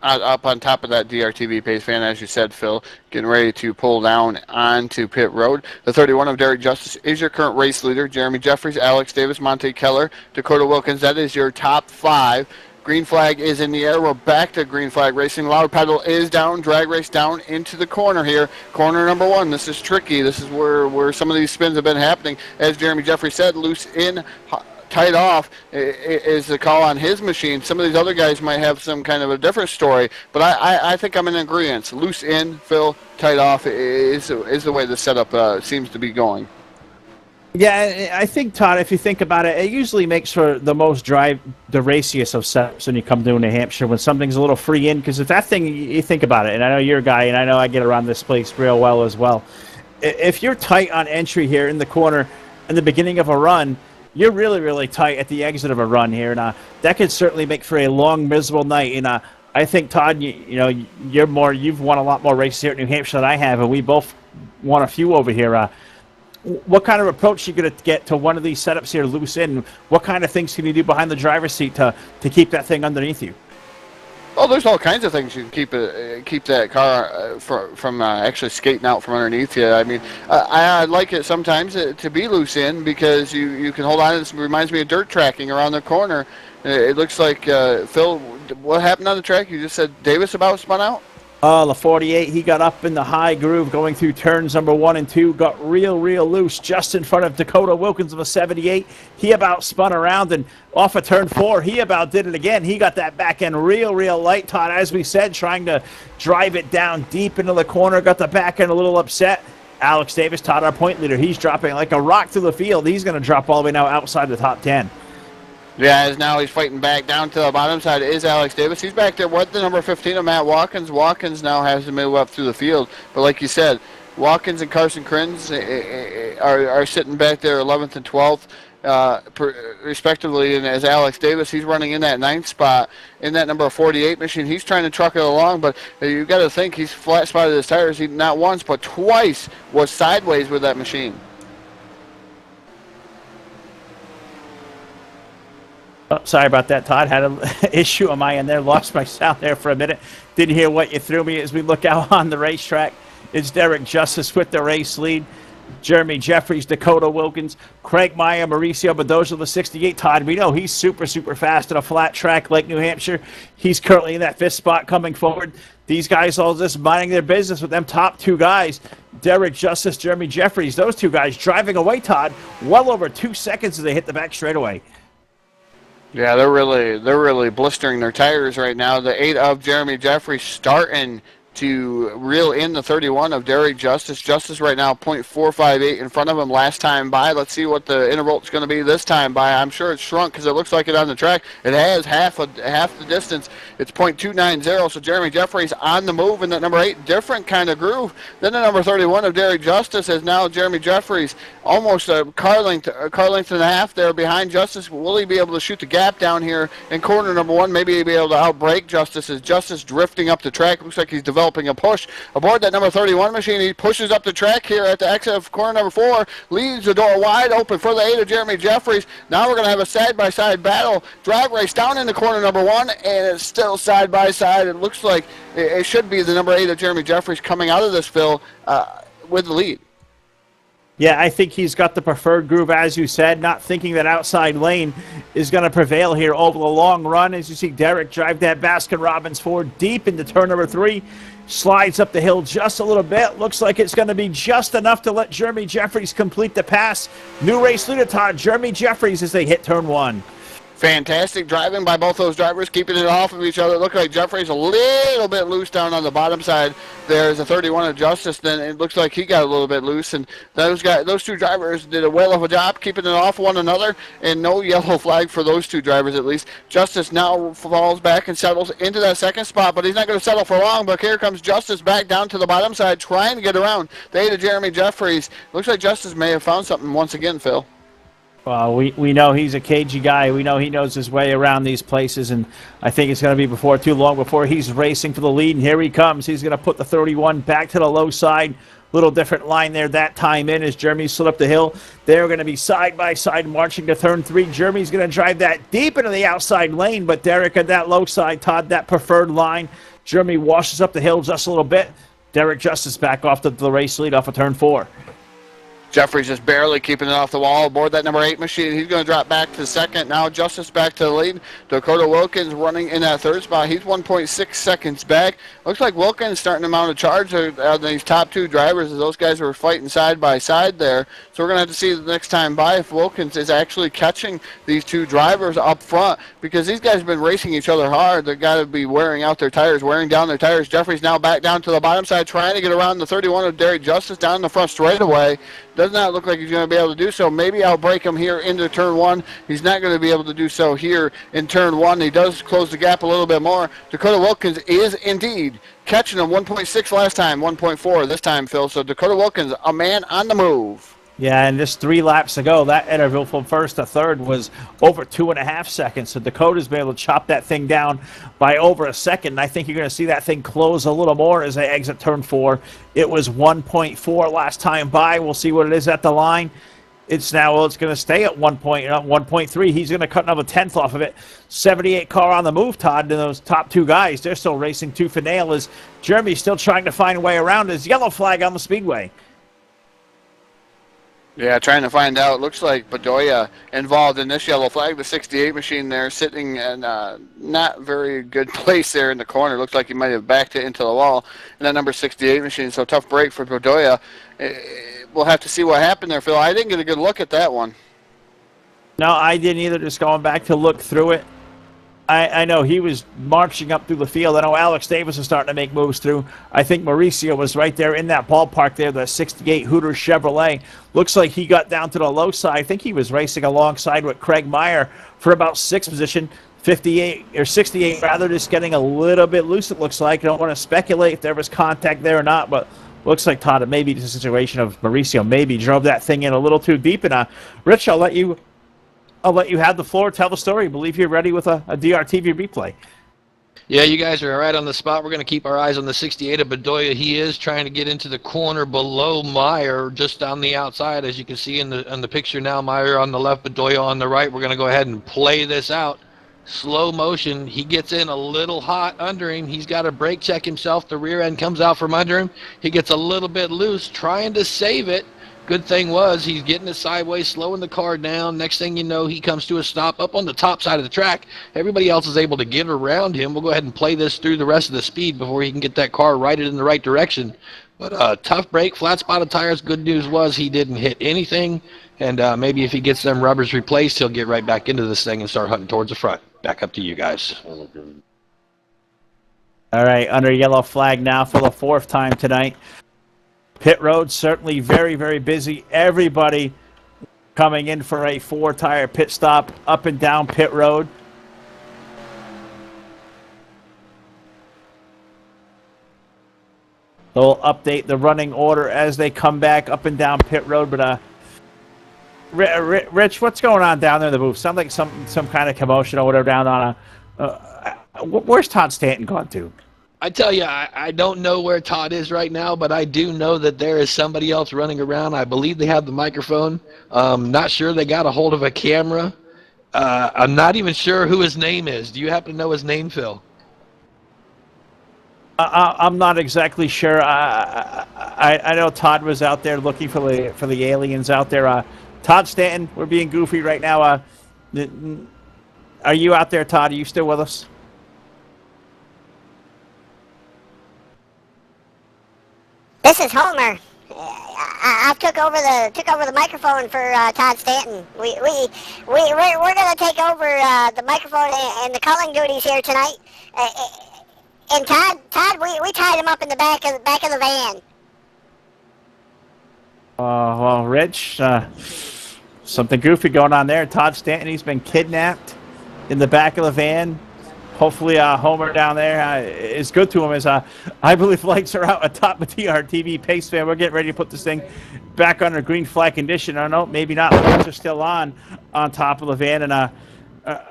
up on top of that DRTV Pace Fan, as you said, Phil, getting ready to pull down onto pit road. The 31 of Derek Justice is your current race leader. Jeremy Jeffries, Alex Davis, Monte Keller, Dakota Wilkins. That is your top 5. Green flag is in the air. We're back to green flag racing. Loud pedal is down. Drag race down into the corner here. Corner number 1. This is tricky. This is where some of these spins have been happening. As Jeremy Jeffries said, loose in, tight off is the call on his machine. Some of these other guys might have some kind of a different story, but I think I'm in agreement. Loose in, Phil, tight off is the way the setup seems to be going. Yeah, I think, Todd, if you think about it, it usually makes for the most the raciest of setups when you come to New Hampshire when something's a little free in, because if that thing, you think about it, and I know you're a guy, and I know I get around this place real well as well. If you're tight on entry here in the corner in the beginning of a run, you're really, really tight at the exit of a run here, and that could certainly make for a long, miserable night. And I think, Todd, you've won a lot more races here at New Hampshire than I have, and we both won a few over here. What kind of approach are you going to get to one of these setups here loose in? What kind of things can you do behind the driver's seat to keep that thing underneath you? Oh, there's all kinds of things you can keep that car from actually skating out from underneath you. I mean, I like it sometimes to be loose in because you can hold on. It reminds me of dirt tracking around the corner. It looks like, Phil, what happened on the track? You just said Davis about spun out? The 48, he got up in the high groove going through turns number 1 and 2, got real loose just in front of Dakota Wilkins of a 78. He about spun around, and off of turn 4, he about did it again. He got that back end real light, Todd, as we said, trying to drive it down deep into the corner, got the back end a little upset. Alex Davis, Todd, our point leader, he's dropping like a rock through the field. He's going to drop all the way now outside the top 10. Yeah, as now he's fighting back down to the bottom side is Alex Davis. He's back there with the number 15 of Matt Watkins. Watkins now has to move up through the field. But like you said, Watkins and Carson Crins are sitting back there 11th and 12th. Respectively, and as Alex Davis, he's running in that 9th spot in that number 48 machine. He's trying to truck it along, but you got to think he's flat spotted his tires. He not once but twice was sideways with that machine. Oh, sorry about that, Todd. Had an issue on my end there. Lost my sound there for a minute. Didn't hear what you threw me as we look out on the racetrack. It's Derek Justice with the race lead. Jeremy Jeffries, Dakota Wilkins, Craig Meyer, Mauricio Bedoya, the 68. Todd, we know he's super, super fast at a flat track like New Hampshire. He's currently in that 5th spot coming forward. These guys all just minding their business with them top 2 guys. Derek Justice, Jeremy Jeffries, those 2 guys driving away, Todd, well over 2 seconds as they hit the back straightaway. Yeah, they're really blistering their tires right now. The 8 of Jeremy Jeffries starting to reel in the 31 of Derek Justice. Justice right now 0.458 in front of him last time by. Let's see what the interval is going to be this time by. I'm sure it's shrunk because it looks like it on the track. It has half the distance. It's 0.290, so Jeremy Jeffries on the move in that number 8. Different kind of groove than the number 31 of Derek Justice, as now Jeremy Jeffries almost a car length and a half there behind Justice. Will he be able to shoot the gap down here in corner number 1? Maybe he'll be able to outbrake Justice as Justice drifting up the track. Looks like he's developing a push aboard that number 31 machine. He pushes up the track here at the exit of corner number 4, leaves the door wide open for the 8 of Jeremy Jeffries. Now we're going to have a side-by-side battle. Drag race down into corner number 1, and it's still side-by-side. It looks like it should be the number 8 of Jeremy Jeffries coming out of this, Phil, with the lead. Yeah, I think he's got the preferred groove, as you said, not thinking that outside lane is going to prevail here over the long run. As you see Derek drive that Baskin-Robbins forward deep into turn number 3, slides up the hill just a little bit. Looks like it's going to be just enough to let Jeremy Jeffries complete the pass. New race leader, Todd, Jeremy Jeffries as they hit turn 1. Fantastic driving by both those drivers, keeping it off of each other. It looked like Jeffries a little bit loose down on the bottom side. There's a 31 of Justice. Then it looks like he got a little bit loose, and those 2 drivers did a well of a job keeping it off one another, and no yellow flag for those 2 drivers at least. Justice now falls back and settles into that 2nd spot, but he's not going to settle for long. But here comes Justice back down to the bottom side, trying to get around the 8 of Jeremy Jeffries. Looks like Justice may have found something once again, Phil. Well, we know he's a cagey guy. We know he knows his way around these places, and I think it's going to be before too long before he's racing for the lead. And here he comes. He's going to put the 31 back to the low side. Little different line there that time in as Jeremy slid up the hill. They're going to be side-by-side marching to turn 3. Jeremy's going to drive that deep into the outside lane, but Derek at that low side, Todd, that preferred line. Jeremy washes up the hill just a little bit. Derek Justice back off the race lead off of turn 4. Jeffries just barely keeping it off the wall aboard that number 8 machine. He's going to drop back to 2nd. Now Justice back to the lead. Dakota Wilkins running in that 3rd spot. He's 1.6 seconds back. Looks like Wilkins starting to mount a charge of these top 2 drivers as those guys were fighting side by side there. So we're going to have to see the next time by if Wilkins is actually catching these 2 drivers up front, because these guys have been racing each other hard. They've got to be wearing out their tires, wearing down their tires. Jeffries now back down to the bottom side trying to get around the 31 of Derek Justice down the front straightaway. Does not look like he's going to be able to do so. Maybe I'll break him here into turn 1. He's not going to be able to do so here in turn 1. He does close the gap a little bit more. Dakota Wilkins is indeed catching him 1.6 last time, 1.4 this time, Phil. So Dakota Wilkins, a man on the move. Yeah, and just 3 laps ago, that interval from 1st to 3rd was over 2.5 seconds. So Dakota's been able to chop that thing down by over a second. And I think you're going to see that thing close a little more as they exit turn 4. It was 1.4 last time by. We'll see what it is at the line. It's now, well, it's going to stay at 1.3. He's going to cut another 10th off of it. 78 car on the move, Todd, and those top 2 guys, they're still racing tooth and nail as Jeremy's still trying to find a way around his yellow flag on the speedway. Yeah, trying to find out. Looks like Bedoya involved in this yellow flag. The 68 machine there sitting in not very good place there in the corner. Looks like he might have backed it into the wall. And that number 68 machine, so tough break for Bedoya. We'll have to see what happened there, Phil. I didn't get a good look at that one. No, I didn't either, just going back to look through it. I know he was marching up through the field. I know Alex Davis was starting to make moves through. I think Mauricio was right there in that ballpark there, the 68 Hooters Chevrolet. Looks like he got down to the low side. I think he was racing alongside with Craig Meyer for about sixth position, 58 or 68 rather, just getting a little bit loose, it looks like. I don't want to speculate if there was contact there or not, but looks like, Todd, it may be just a situation of Mauricio maybe drove that thing in a little too deep. And Rich, I'll let you have the floor. Tell the story. I believe you're ready with a DRTV replay. Yeah, you guys are right on the spot. We're going to keep our eyes on the 68 of Bedoya. He is trying to get into the corner below Meyer, just on the outside. As you can see in the picture now, Meyer on the left, Bedoya on the right. We're going to go ahead and play this out. Slow motion. He gets in a little hot under him. He's got to brake check himself. The rear end comes out from under him. He gets a little bit loose, trying to save it. Good thing was he's getting it sideways, slowing the car down. Next thing you know, he comes to a stop up on the top side of the track. Everybody else is able to get around him. We'll go ahead and play this through the rest of the speed before he can get that car righted in the right direction. But tough break, flat spotted tires. Good news was he didn't hit anything. And maybe if he gets them rubbers replaced, he'll get right back into this thing and start hunting towards the front. Back up to you guys. All right, under yellow flag now for the fourth time tonight. Pit road certainly very, very busy. Everybody coming in for a four-tire pit stop up and down pit road. They'll update the running order as they come back up and down pit road. But Rich, what's going on down there in the booth? Sounds like some kind of commotion or whatever down on where's Todd Stanton gone to? I tell you, I don't know where Todd is right now, but I do know that there is somebody else running around. I believe they have the microphone. Not sure they got a hold of a camera. I'm not even sure who his name is. Do you happen to know his name, Phil? I'm not exactly sure. I know Todd was out there looking for the aliens out there. Todd Stanton, we're being goofy right now. Are you out there, Todd? Are you still with us? This is Homer. I took over the microphone for Todd Stanton. We're gonna take over the microphone and the calling duties here tonight. And Todd, we tied him up in the back of the van. Well, Rich, something goofy going on there. Todd Stanton, he's been kidnapped in the back of the van. Hopefully, Homer down there is good to him. As I believe lights are out atop the DRTV pace fan. We're getting ready to put this thing back under green flag condition. I don't know, maybe not. The lights are still on top of the van. And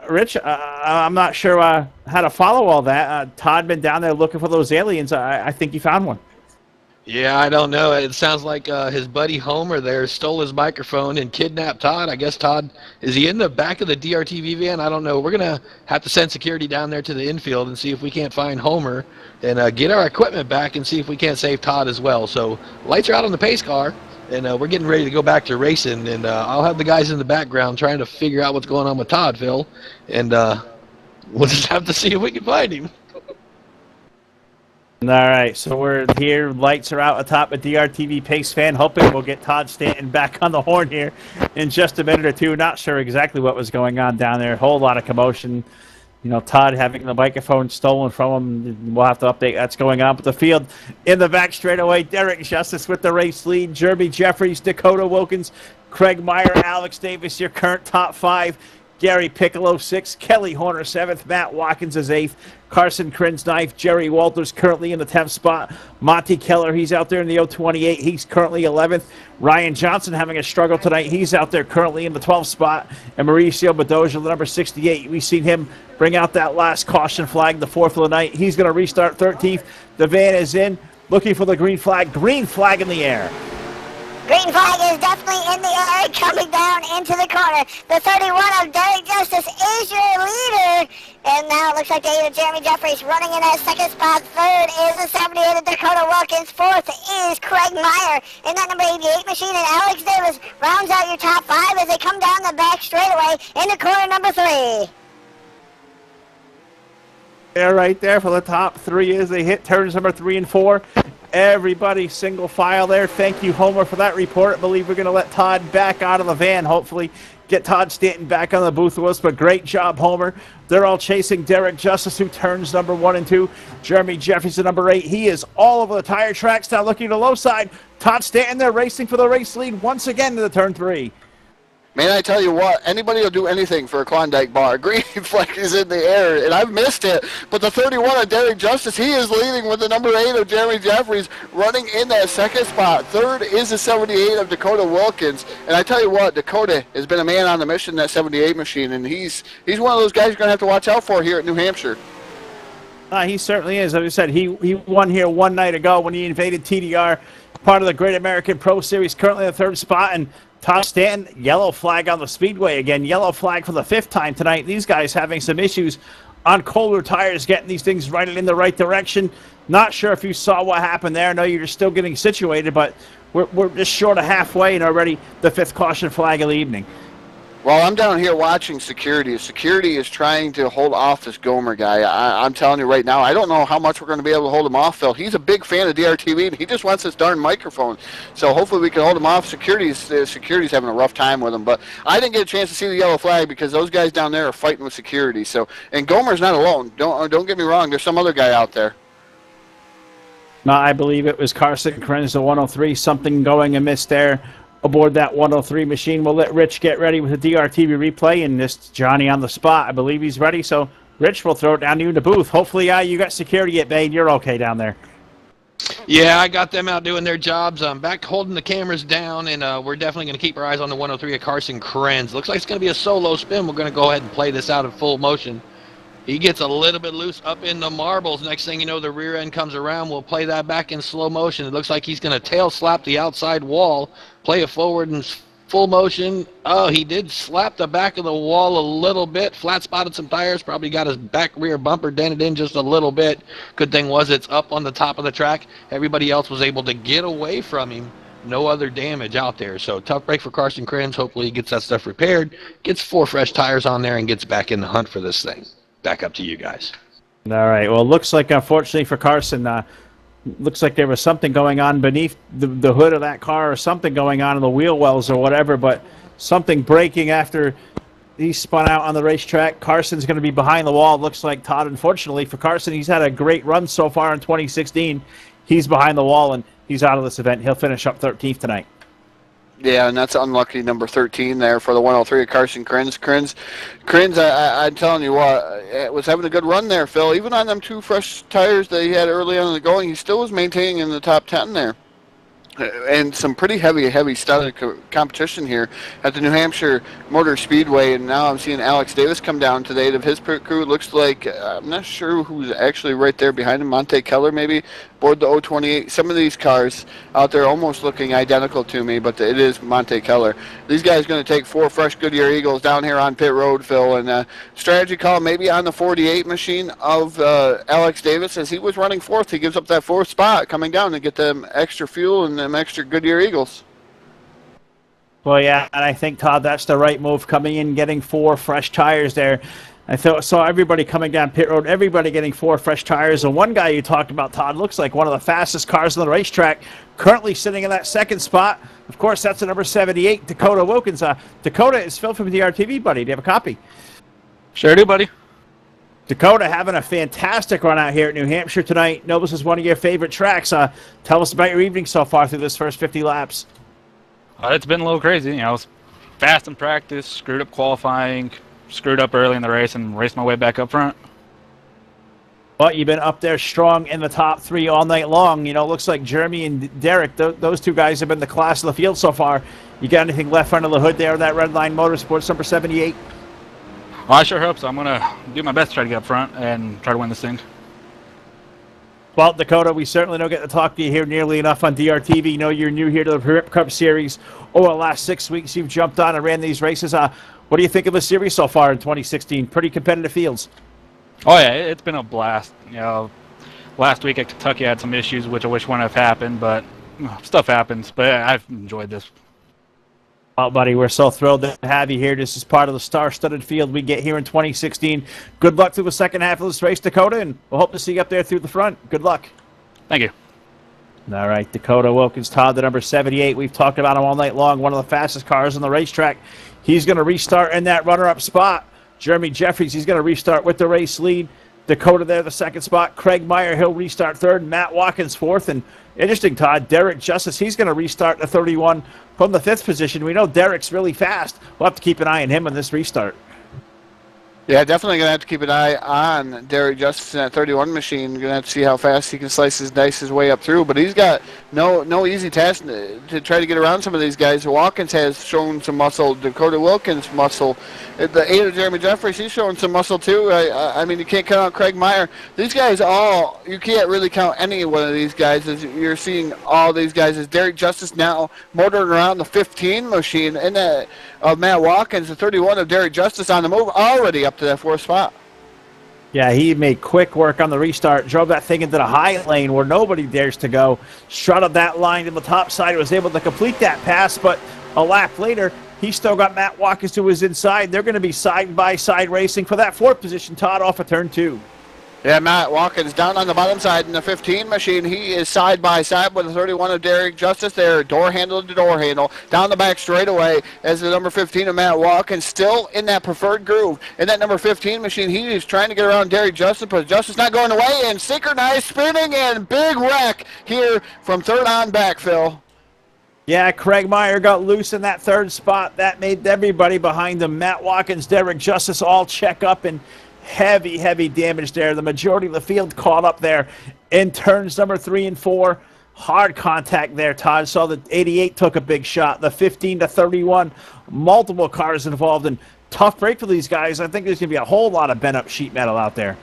Rich, I'm not sure how to follow all that. Todd been down there looking for those aliens. I think he found one. Yeah, I don't know. It sounds like his buddy Homer there stole his microphone and kidnapped Todd. I guess Todd, is he in the back of the DRTV van? I don't know. We're going to have to send security down there to the infield and see if we can't find Homer and get our equipment back and see if we can't save Todd as well. So lights are out on the pace car, and we're getting ready to go back to racing. And I'll have the guys in the background trying to figure out what's going on with Todd, Phil. And we'll just have to see if we can find him. All right, so we're here. Lights are out atop a DRTV pace fan. Hoping we'll get Todd Stanton back on the horn here in just a minute or two. Not sure exactly what was going on down there. A whole lot of commotion. You know, Todd having the microphone stolen from him. We'll have to update that's going on. But the field in the back straightaway. Derek Justice with the race lead. Jeremy Jeffries, Dakota Wilkins, Craig Meyer, Alex Davis, your current top five. Gary Piccolo, 6th. Kelly Horner, 7th. Matt Watkins is 8th. Carson Krinz, 9th. Jerry Walters currently in the 10th spot. Monty Keller, he's out there in the 028. He's currently 11th. Ryan Johnson having a struggle tonight. He's out there currently in the 12th spot. And Mauricio Bedoya, the number 68. We've seen him bring out that last caution flag, the 4th of the night. He's going to restart 13th. The van is in, looking for the green flag. Green flag in the air. Green flag is definitely in the air, coming down into the corner. The 31 of Derek Justice is your leader. And now it looks like Jeremy Jeffries running in that second spot. 3rd is the 78 of Dakota Wilkins. 4th is Craig Meyer in that number 88 machine. And Alex Davis rounds out your top 5 as they come down the back straightaway into corner number 3. There, right there for the top 3 as they hit turns number 3 and 4. everybody single file there. Thank you, Homer, for that report. I believe we're going to let Todd back out of the van, hopefully get Todd Stanton back on the booth with us, but great job, Homer. They're all chasing Derek Justice, who turns number 1 and 2. Jeremy Jeffries at number 8. He is all over the tire tracks now, looking to the low side. Todd Stanton there racing for the race lead once again to the turn 3. Man, I tell you what, anybody will do anything for a Klondike bar. Green flag is in the air, and I've missed it. But the 31 of Derek Justice, he is leading with the number 8 of Jeremy Jeffries, running in that second spot. Third is the 78 of Dakota Wilkins. And I tell you what, Dakota has been a man on the mission, that 78 machine, and he's one of those guys you're going to have to watch out for here at New Hampshire. He certainly is. As I said, he won here one night ago when he invaded TDR, part of the Great American Pro Series, currently in the 3rd spot. And Todd Stanton, yellow flag on the Speedway again. Yellow flag for the 5th time tonight. These guys having some issues on colder tires, getting these things right in the right direction. Not sure if you saw what happened there. I know you're still getting situated, but we're just short of halfway and already the 5th caution flag of the evening. Well, I'm down here watching security. Security is trying to hold off this Gomer guy. I'm telling you right now, I don't know how much we're going to be able to hold him off, Phil. He's a big fan of DRTV, and he just wants this darn microphone. So hopefully we can hold him off. Security's having a rough time with him. But I didn't get a chance to see the yellow flag because those guys down there are fighting with security. So, and Gomer's not alone. Don't get me wrong. There's some other guy out there. No, I believe it was Carson Krenz, the 103. Something going amiss there aboard that 103 machine. We'll let Rich get ready with the DRTV replay, and this Johnny on the spot. I believe he's ready, so Rich, we'll throw it down to you in the booth. Hopefully you got security at bay and you're okay down there. Yeah, I got them out doing their jobs. I'm back holding the cameras down, and we're definitely going to keep our eyes on the 103 of Carson Krenz. Looks like it's going to be a solo spin. We're going to go ahead and play this out in full motion. He gets a little bit loose up in the marbles. Next thing you know, the rear end comes around. We'll play that back in slow motion. It looks like he's going to tail slap the outside wall, play it forward in full motion. Oh, he did slap the back of the wall a little bit. Flat spotted some tires. Probably got his back rear bumper dented in just a little bit. Good thing was it's up on the top of the track. Everybody else was able to get away from him. No other damage out there. So tough break for Carson Krenz. Hopefully he gets that stuff repaired, gets 4 fresh tires on there, and gets back in the hunt for this thing. Back up to you guys. All right. Well, it looks like, unfortunately for Carson, looks like there was something going on beneath the hood of that car, or something going on in the wheel wells or whatever, but something breaking after he spun out on the racetrack. Carson's going to be behind the wall. It looks like, Todd, unfortunately for Carson, he's had a great run so far in 2016. He's behind the wall, and he's out of this event. He'll finish up 13th tonight. Yeah, and that's unlucky number 13 there for the 103 of Carson Krenz. Krenz, I'm telling you what, was having a good run there, Phil. Even on them 2 fresh tires that he had early on in the going, he still was maintaining in the top 10 there. And some pretty heavy studded competition here at the New Hampshire Motor Speedway. And now I'm seeing Alex Davis come down today to his pit crew. It looks like, I'm not sure who's actually right there behind him, Monte Keller maybe, aboard the 028. Some of these cars out there almost looking identical to me, but it is Monte Keller. These guys going to take 4 fresh Goodyear Eagles down here on pit road, Phil. And strategy call maybe on the 48 machine of Alex Davis. As he was running 4th, he gives up that 4th spot coming down to get them extra fuel and them extra Goodyear Eagles. Well, yeah, and I think, Todd, that's the right move, coming in, getting 4 fresh tires there. I saw everybody coming down pit road, everybody getting 4 fresh tires. And one guy you talked about, Todd, looks like one of the fastest cars on the racetrack, currently sitting in that 2nd spot. Of course, that's the number 78, Dakota Wilkins. Dakota is Phil from the DRTV, buddy. Do you have a copy? Sure do, buddy. Dakota having a fantastic run out here at New Hampshire tonight. Know this is one of your favorite tracks. Tell us about your evening so far through this first 50 laps. It's been a little crazy. You know, I was fast in practice, screwed up qualifying, screwed up early in the race, and raced my way back up front. But you've been up there strong in the top 3 all night long. You know, it looks like Jeremy and Derek, those 2 guys have been the class of the field so far. You got anything left under the hood there in that Red Line Motorsports number 78? Well, I sure hope so. I'm going to do my best to try to get up front and try to win this thing. Well, Dakota, we certainly don't get to talk to you here nearly enough on DRTV. You know, you're new here to the Premier Cup Series. Over the last 6 weeks, you've jumped on and ran these races. What do you think of the series so far in 2016? Pretty competitive fields. Oh, yeah, it's been a blast. You know, last week at Kentucky I had some issues, which I wish wouldn't have happened, but stuff happens. But I've enjoyed this. Well, buddy, we're so thrilled to have you here. This is part of the star-studded field we get here in 2016. Good luck through the second half of this race, Dakota, and we'll hope to see you up there through the front. Good luck. Thank you. All right, Dakota Wilkins, Todd, the number 78. We've talked about him all night long. One of the fastest cars on the racetrack. He's going to restart in that runner-up spot. Jeremy Jeffries, he's going to restart with the race lead. Dakota there, the second spot. Craig Meyer, he'll restart third. Matt Watkins fourth. And interesting, Todd, Derek Justice, he's going to restart the 31 from the fifth position. We know Derek's really fast. We'll have to keep an eye on him on this restart. Yeah, definitely going to have to keep an eye on Derek Justice in that 31 machine. Going to have to see how fast he can slice his way up through. But he's got no easy task to try to get around some of these guys. Watkins has shown some muscle. Dakota Wilkins muscle. The 8 of Jeremy Jeffries, he's showing some muscle too. I mean, you can't count out Craig Meyer. These guys all, you can't really count any one of these guys. As you're seeing all these guys. As Derek Justice now motoring around the 15 machine. And that of Matt Watkins, the 31 of Derek Justice on the move, already up to that fourth spot. Yeah, he made quick work on the restart, drove that thing into the high lane where nobody dares to go, strutted that line to the top side, was able to complete that pass, but a lap later, he still got Matt Watkins to his inside. They're going to be side-by-side racing for that fourth position, Todd, off of turn 2. Yeah, Matt Watkins down on the bottom side in the 15 machine. He is side by side with the 31 of Derek Justice there, door handle to door handle. Down the back straightaway as the number 15 of Matt Watkins still in that preferred groove. In that number 15 machine, he is trying to get around Derek Justice, but Justice not going away, and synchronized spinning and big wreck here from third on back, Phil. Yeah, Craig Meyer got loose in that third spot. That made everybody behind him. Matt Watkins, Derek Justice all check up, and heavy damage there. The majority of the field caught up there in turns number 3 and 4. Hard contact there, Todd. Saw the 88 took a big shot. The 15 to 31, multiple cars involved, and tough break for these guys. I think there's going to be a whole lot of bent-up sheet metal out there.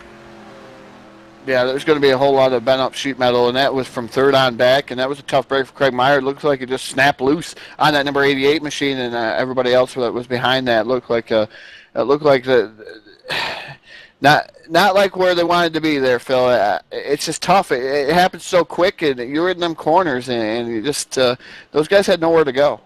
Yeah, there's going to be a whole lot of bent-up sheet metal, and that was from third on back, and that was a tough break for Craig Meyer. It looked like it just snapped loose on that number 88 machine, and everybody else that was behind that looked like Not like where they wanted to be there, Phil. It's just tough. It happens so quick, and you're in them corners, and you just those guys had nowhere to go.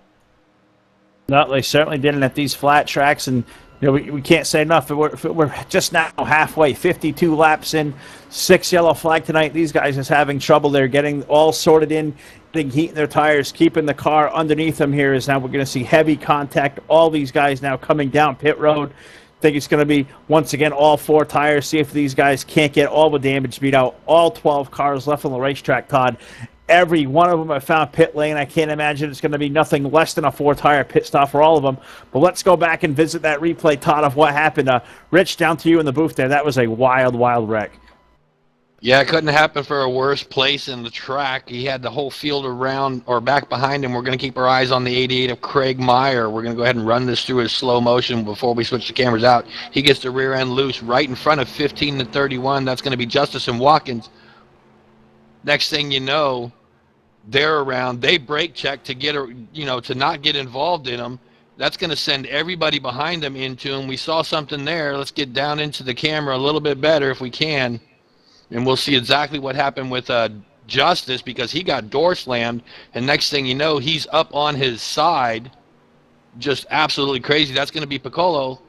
No, they certainly didn't at these flat tracks, and you know we can't say enough. We're just now halfway, 52 laps in, 6 yellow flag tonight. These guys is having trouble. They're getting all sorted in, getting heat in their tires, keeping the car underneath them here. Is now we're going to see heavy contact. All these guys now coming down pit road. I think it's going to be, once again, all 4 tires. See if these guys can't get all the damage beat out. All 12 cars left on the racetrack, Todd. Every one of them have found pit lane. I can't imagine it's going to be nothing less than a 4-tire pit stop for all of them. But let's go back and visit that replay, Todd, of what happened. Rich, down to you in the booth there. That was a wild wreck. Yeah, it couldn't happen for a worse place in the track. He had the whole field around or back behind him. We're going to keep our eyes on the 88 of Craig Meyer. We're going to go ahead and run this through his slow motion before we switch the cameras out. He gets the rear end loose right in front of 15 to 31. That's going to be Justice and Watkins. Next thing you know, they're around. They brake check to get, to not get involved in them. That's going to send everybody behind them into him. We saw something there. Let's get down into the camera a little bit better if we can. And we'll see exactly what happened with Justice, because he got door slammed, and next thing you know, he's up on his side. Just absolutely crazy. That's going to be Piccolo.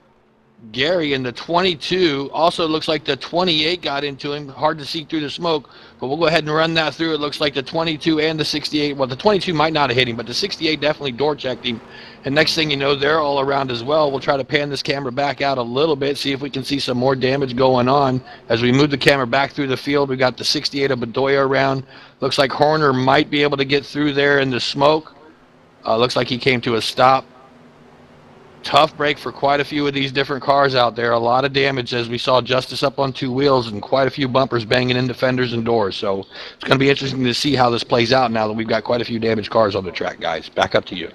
Gary in the 22. Also looks like the 28 got into him. Hard to see through the smoke, but we'll go ahead and run that through. It looks like the 22 and the 68. Well, the 22 might not have hit him, but the 68 definitely door checked him. And next thing you know, they're all around as well. We'll try to pan this camera back out a little bit, see if we can see some more damage going on. As we move the camera back through the field, we got the 68 of Bedoya around. Looks like Horner might be able to get through there in the smoke. Looks like he came to a stop. Tough break for quite a few of these different cars out there. A lot of damage, as we saw Justice up on 2 wheels and quite a few bumpers banging into fenders and doors. So it's going to be interesting to see how this plays out now that we've got quite a few damaged cars on the track, guys. Back up to you.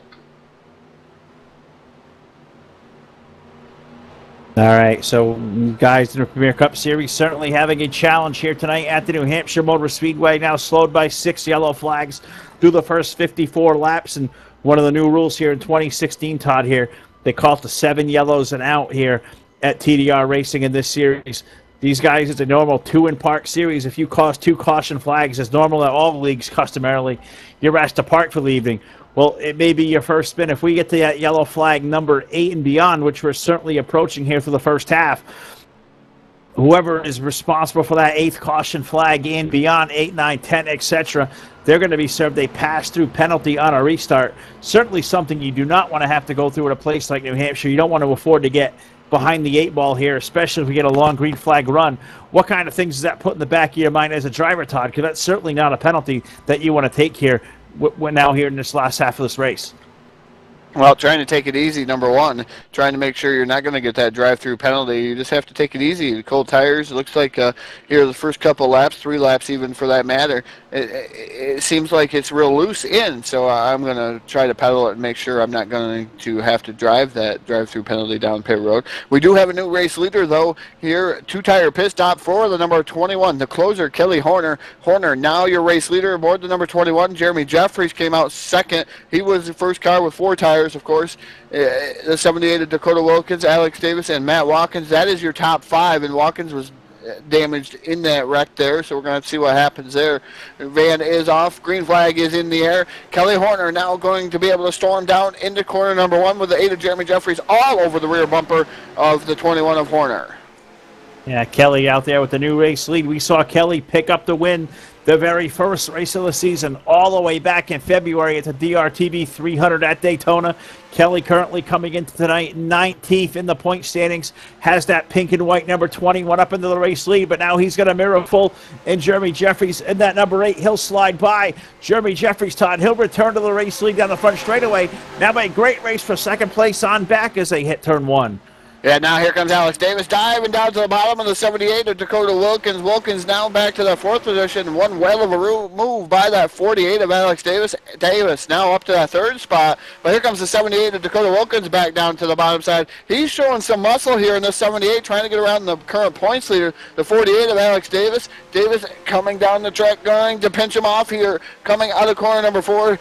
All right, so guys in the Premier Cup Series certainly having a challenge here tonight at the New Hampshire Motor Speedway. Now slowed by 6 yellow flags through the first 54 laps. And one of the new rules here in 2016, Todd, here, they call it the 7 yellows and out here at TDR Racing in this series. These guys, it's a normal 2-in-park series. If you cause 2 caution flags, as normal at all leagues customarily, you're asked to park for the evening. Well, it may be your first spin. If we get to that yellow flag number 8 and beyond, which we're certainly approaching here for the first half, whoever is responsible for that 8th caution flag and beyond 8, 9, 10, etc., they're going to be served a pass-through penalty on a restart. Certainly something you do not want to have to go through at a place like New Hampshire. You don't want to afford to get behind the 8 ball here, especially if we get a long green flag run. What kind of things does that put in the back of your mind as a driver, Todd? Because that's certainly not a penalty that you want to take here now here in this last half of this race. Well, trying to take it easy, number one. Trying to make sure you're not going to get that drive-through penalty. You just have to take it easy. Cold tires, it looks like here the first couple laps, 3 laps even for that matter, it seems like it's real loose in. So I'm going to try to pedal it and make sure I'm not going to have to drive that drive-through penalty down pit road. We do have a new race leader, though, here. 2-tire pit stop for the number 21, the closer, Kelly Horner. Horner, now your race leader aboard the number 21. Jeremy Jeffries came out second. He was the first car with 4 tires. Of course, the 78 of Dakota Wilkins, Alex Davis, and Matt Watkins. That is your top 5, and Watkins was damaged in that wreck there, so we're going to see what happens there. Van is off. Green flag is in the air. Kelly Horner now going to be able to storm down into corner number 1 with the 8 of Jeremy Jeffries all over the rear bumper of the 21 of Horner. Yeah, Kelly out there with the new race lead. We saw Kelly pick up the win the very first race of the season all the way back in February at the DRTV 300 at Daytona. Kelly currently coming into tonight 19th in the point standings, has that pink and white number 21 up into the race lead, but now he's got a mirror full in Jeremy Jeffries in that number 8. He'll slide by Jeremy Jeffries, Todd. He'll return to the race lead down the front straightaway. Now a great race for second place on back as they hit turn 1. Yeah, now here comes Alex Davis diving down to the bottom of the 78 of Dakota Wilkins. Wilkins now back to the 4th position. One well of a move by that 48 of Alex Davis. Davis now up to that 3rd spot. But here comes the 78 of Dakota Wilkins back down to the bottom side. He's showing some muscle here in the 78, trying to get around the current points leader, the 48 of Alex Davis. Davis coming down the track, going to pinch him off here, coming out of corner number 4.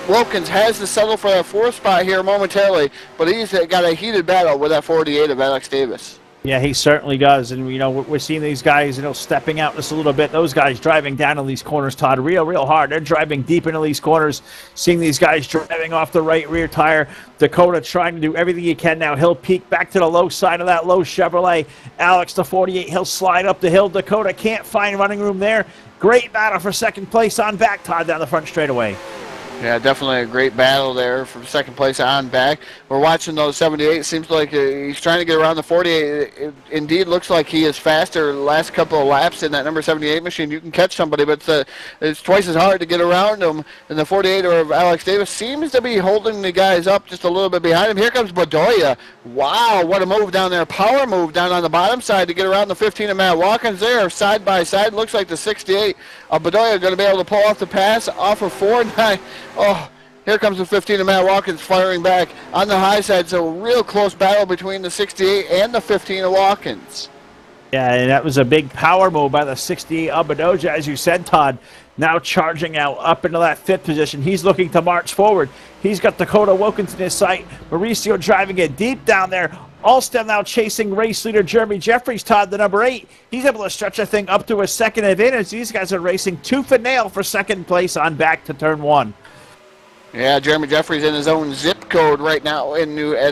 Wilkins has to settle for that 4th spot here momentarily, but he's got a heated battle with that 48 of Alex Davis. Yeah, he certainly does. And, we're seeing these guys, stepping out just a little bit. Those guys driving down in these corners, Todd, real hard. They're driving deep into these corners, seeing these guys driving off the right rear tire. Dakota trying to do everything he can now. He'll peek back to the low side of that low Chevrolet. Alex, the 48, he'll slide up the hill. Dakota can't find running room there. Great battle for second place on back, Todd, down the front straightaway. Yeah, definitely a great battle there for second place on back. We're watching those 78. Seems like he's trying to get around the 48. It indeed looks like he is faster the last couple of laps in that number 78 machine. You can catch somebody, but it's twice as hard to get around him. And the 48 of Alex Davis seems to be holding the guys up just a little bit behind him. Here comes Bedoya. Wow, what a move down there. Power move down on the bottom side to get around the 15 of Matt Watkins there. Side by side. Looks like the 68 of Bedoya going to be able to pull off the pass off of 4-9. Oh, here comes the 15 of Matt Watkins firing back on the high side. So real close battle between the 68 and the 15 of Watkins. Yeah, and that was a big power move by the 68 of Bedoya, as you said, Todd. Now charging out up into that 5th position. He's looking to march forward. He's got Dakota Wilkins in his sight. Mauricio driving it deep down there. Alston now chasing race leader Jeremy Jeffries, Todd, the number 8. He's able to stretch a thing up to a second advantage. These guys are racing tooth and nail for second place on back to turn 1. Yeah, Jeremy Jeffries in his own zip code right now at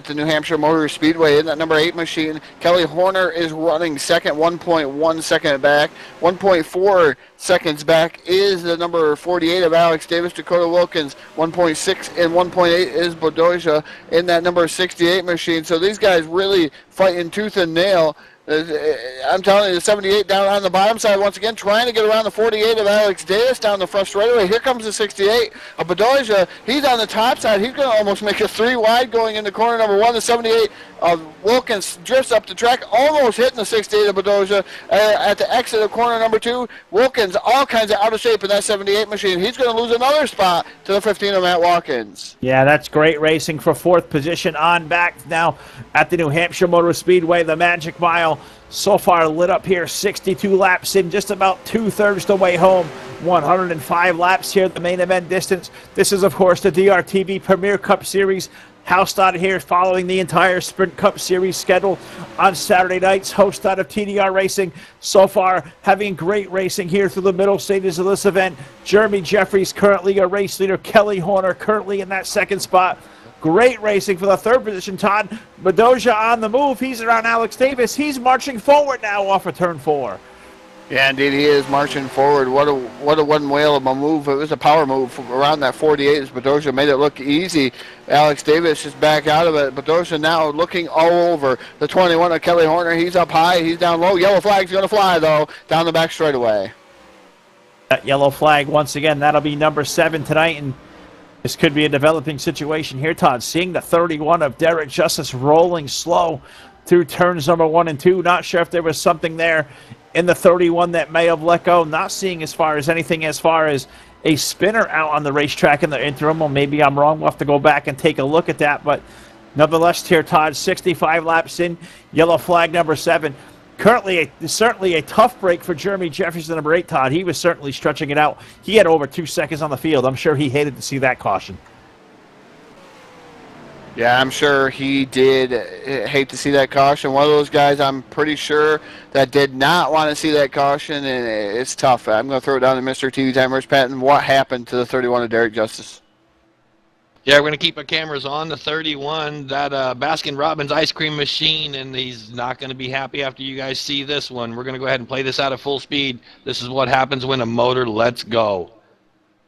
the New Hampshire Motor Speedway in that number 8 machine. Kelly Horner is running second, 1.1 second back. 1.4 seconds back is the number 48 of Alex Davis. Dakota Wilkins, 1.6 and 1.8 is Bedoya in that number 68 machine. So these guys really fighting tooth and nail. I'm telling you, the 78 down on the bottom side once again, trying to get around the 48 of Alex Davis down the front straightaway. Here comes the 68 of Bedoya. He's on the top side. He's going to almost make a 3 wide going into corner number 1. The 78 of Wilkins drifts up the track, almost hitting the 68 of Bedoya at the exit of corner number 2. Wilkins all kinds of out of shape in that 78 machine. He's going to lose another spot to the 15 of Matt Watkins. Yeah, that's great racing for 4th position on back now at the New Hampshire Motor Speedway. The Magic Mile so far lit up here, 62 laps in, just about 2/3 the way home. 105 laps here, the main event distance. This is, of course, the DRTV Premier Cup Series Housed out of here following the entire Sprint Cup Series schedule on Saturday nights. Host out of TDR Racing. So far, having great racing here through the middle stages of this event. Jeremy Jeffries currently a race leader. Kelly Horner currently in that second spot. Great racing for the third position. Todd Bedoya on the move. He's around Alex Davis. He's marching forward now off of turn 4. Yeah, indeed, he is marching forward. What a one whale of a move. It was a power move around that 48 as Bedoya made it look easy. Alex Davis is back out of it. Bedoya now looking all over the 21 of Kelly Horner. He's up high. He's down low. Yellow flag's going to fly, though, down the back straightaway. That yellow flag, once again, that'll be number 7 tonight, and this could be a developing situation here, Todd. Seeing the 31 of Derek Justice rolling slow through turns number 1 and 2. Not sure if there was something there in the 31 that may have let go. Not seeing as far as anything as far as a spinner out on the racetrack in the interim. Well, maybe I'm wrong. We'll have to go back and take a look at that. But nonetheless, here, Todd, 65 laps in. Yellow flag number 7. Currently, certainly a tough break for Jeremy Jeffries, the number 8, Todd. He was certainly stretching it out. He had over 2 seconds on the field. I'm sure he hated to see that caution. Yeah, I'm sure he did hate to see that caution. One of those guys, I'm pretty sure, that did not want to see that caution, and it's tough. I'm going to throw it down to Mr. TV Timers. Patton, what happened to the 31 of Derek Justice? Yeah, we're going to keep our cameras on the 31, that Baskin-Robbins ice cream machine, and he's not going to be happy after you guys see this one. We're going to go ahead and play this out at full speed. This is what happens when a motor lets go.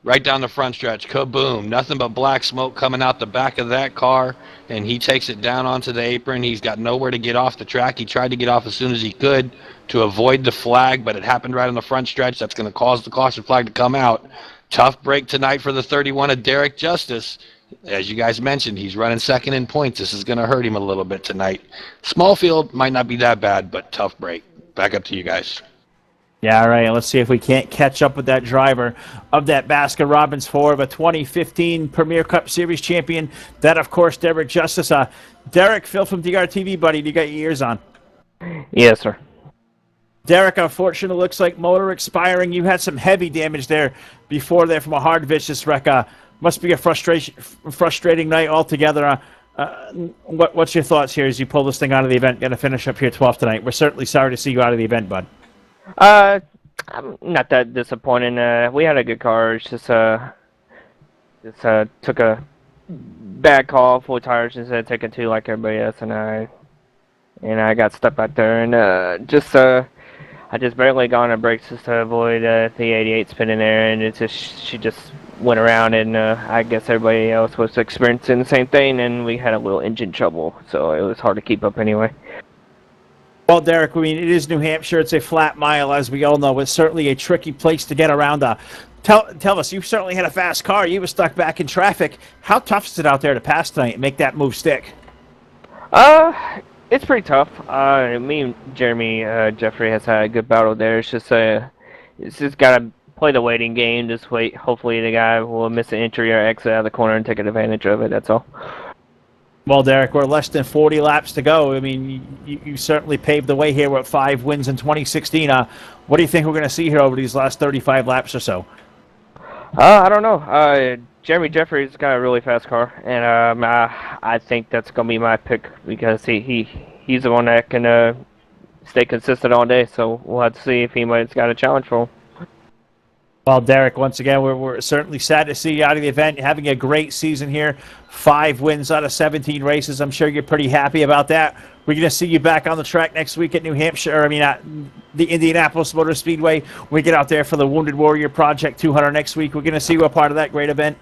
Right down the front stretch, kaboom. Nothing but black smoke coming out the back of that car, and he takes it down onto the apron. He's got nowhere to get off the track. He tried to get off as soon as he could to avoid the flag, but it happened right on the front stretch. That's going to cause the caution flag to come out. Tough break tonight for the 31 of Derek Justice. As you guys mentioned, he's running second in points. This is going to hurt him a little bit tonight. Small field might not be that bad, but tough break. Back up to you guys. Yeah, all right. Let's see if we can't catch up with that driver of that Baskin-Robbins Ford, a 2015 Premier Cup Series champion. That, of course, Derek Justice. Derek, Phil from DRTV, buddy. Do you got your ears on? Yes, sir. Derek, unfortunately, looks like motor expiring. You had some heavy damage there before there from a hard vicious wreck. Must be a frustrating night altogether. What's your thoughts here as you pull this thing out of the event, going to finish up here 12th tonight? We're certainly sorry to see you out of the event, bud. I'm not that disappointed. We had a good car. It's just took a bad call, 4 tires instead of taking 2 like everybody else, and I got stuck back there, and I just barely got on the brakes just to avoid the 88 spinning there, and she just went around, and I guess everybody else was experiencing the same thing, and we had a little engine trouble, so it was hard to keep up anyway. Well, Derek, I mean, it is New Hampshire. It's a flat mile, as we all know. It's certainly a tricky place to get around. Tell us, you certainly had a fast car. You were stuck back in traffic. How tough is it out there to pass tonight and make that move stick? It's pretty tough. Me and Jeremy Jeffrey has had a good battle there. It's just got to play the waiting game. Just wait. Hopefully the guy will miss an entry or exit out of the corner and take advantage of it. That's all. Well, Derek, we're less than 40 laps to go. I mean, you certainly paved the way here with 5 wins in 2016. What do you think we're going to see here over these last 35 laps or so? I don't know. Jeremy Jeffries got a really fast car, and I think that's going to be my pick because he's the one that can stay consistent all day. So we'll have to see if anybody's got a challenge for him. Well, Derek, once again, we're certainly sad to see you out of the event. Having a great season here. 5 wins out of 17 races. I'm sure you're pretty happy about that. We're going to see you back on the track next week at New Hampshire, at the Indianapolis Motor Speedway. We get out there for the Wounded Warrior Project 200 next week. We're going to see you a part of that great event.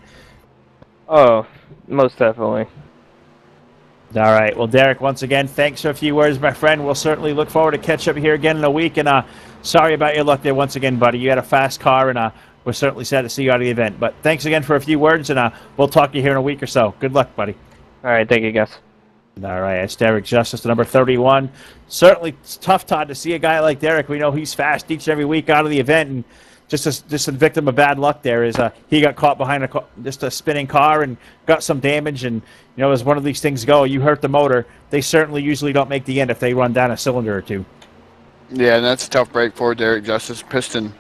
Oh, most definitely. All right. Well, Derek, once again, thanks for a few words, my friend. We'll certainly look forward to catch up here again in a week. And sorry about your luck there once again, buddy. You had a fast car, and we're certainly sad to see you out of the event. But thanks again for a few words, and we'll talk to you here in a week or so. Good luck, buddy. All right. Thank you, guys. All right. It's Derek Justice, the number 31. Certainly it's tough, Todd, to see a guy like Derek. We know he's fast each and every week out of the event, and just a victim of bad luck there is he got caught behind just a spinning car and got some damage. And, as one of these things go, you hurt the motor. They certainly usually don't make the end if they run down a cylinder or two. Yeah, and that's a tough break for Derek Justice. Piston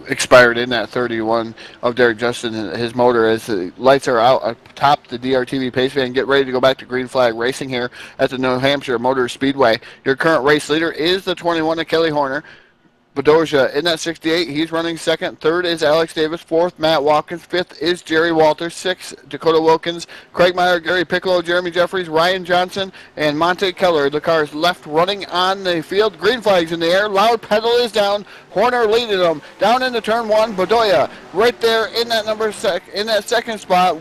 expired in that 31 of Derek Justin and his motor as the lights are out atop the DRTV pace van. Get ready to go back to green flag racing here at the New Hampshire Motor Speedway. Your current race leader is the 21 of Kelly Horner. Bedoja in that 68, he's running second. Third is Alex Davis. Fourth, Matt Watkins. Fifth is Jerry Walters. Sixth, Dakota Wilkins. Craig Meyer, Gary Piccolo, Jeremy Jeffries, Ryan Johnson, and Monte Keller. The cars left running on the field. Green flags in the air. Loud pedal is down. Horner leading them. Down into turn one. Bedoya right there in that in that second spot.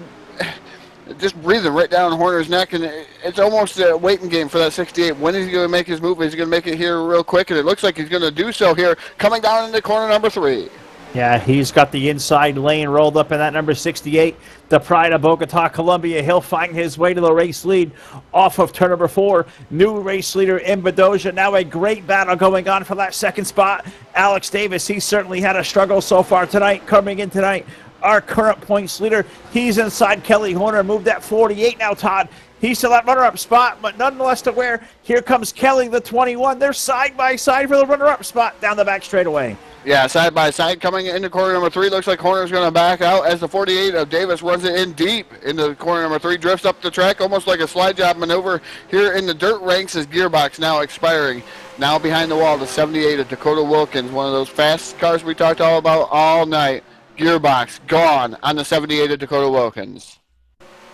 Just breathing right down Horner's neck, and it's almost a waiting game for that 68. When is he going to make his move? Is he going to make it here real quick? And it looks like he's going to do so here, coming down into corner number 3. Yeah, he's got the inside lane rolled up in that number 68. The pride of Bogota, Colombia. He'll find his way to the race lead off of turn number 4. New race leader in Bedoja. Now a great battle going on for that second spot. Alex Davis, he certainly had a struggle so far tonight, coming in tonight. Our current points leader, he's inside Kelly Horner, moved that 48 now, Todd. He's still that runner-up spot, but nonetheless to where here comes Kelly, the 21. They're side by side for the runner-up spot down the back straightaway. Yeah, side by side coming into corner number 3. Looks like Horner's going to back out as the 48 of Davis runs it in deep into corner number 3. Drifts up the track almost like a slide job maneuver here in the dirt ranks as gearbox now expiring. Now behind the wall, the 78 of Dakota Wilkins, one of those fast cars we talked all about all night. Gearbox gone on the 78 of Dakota Wilkins.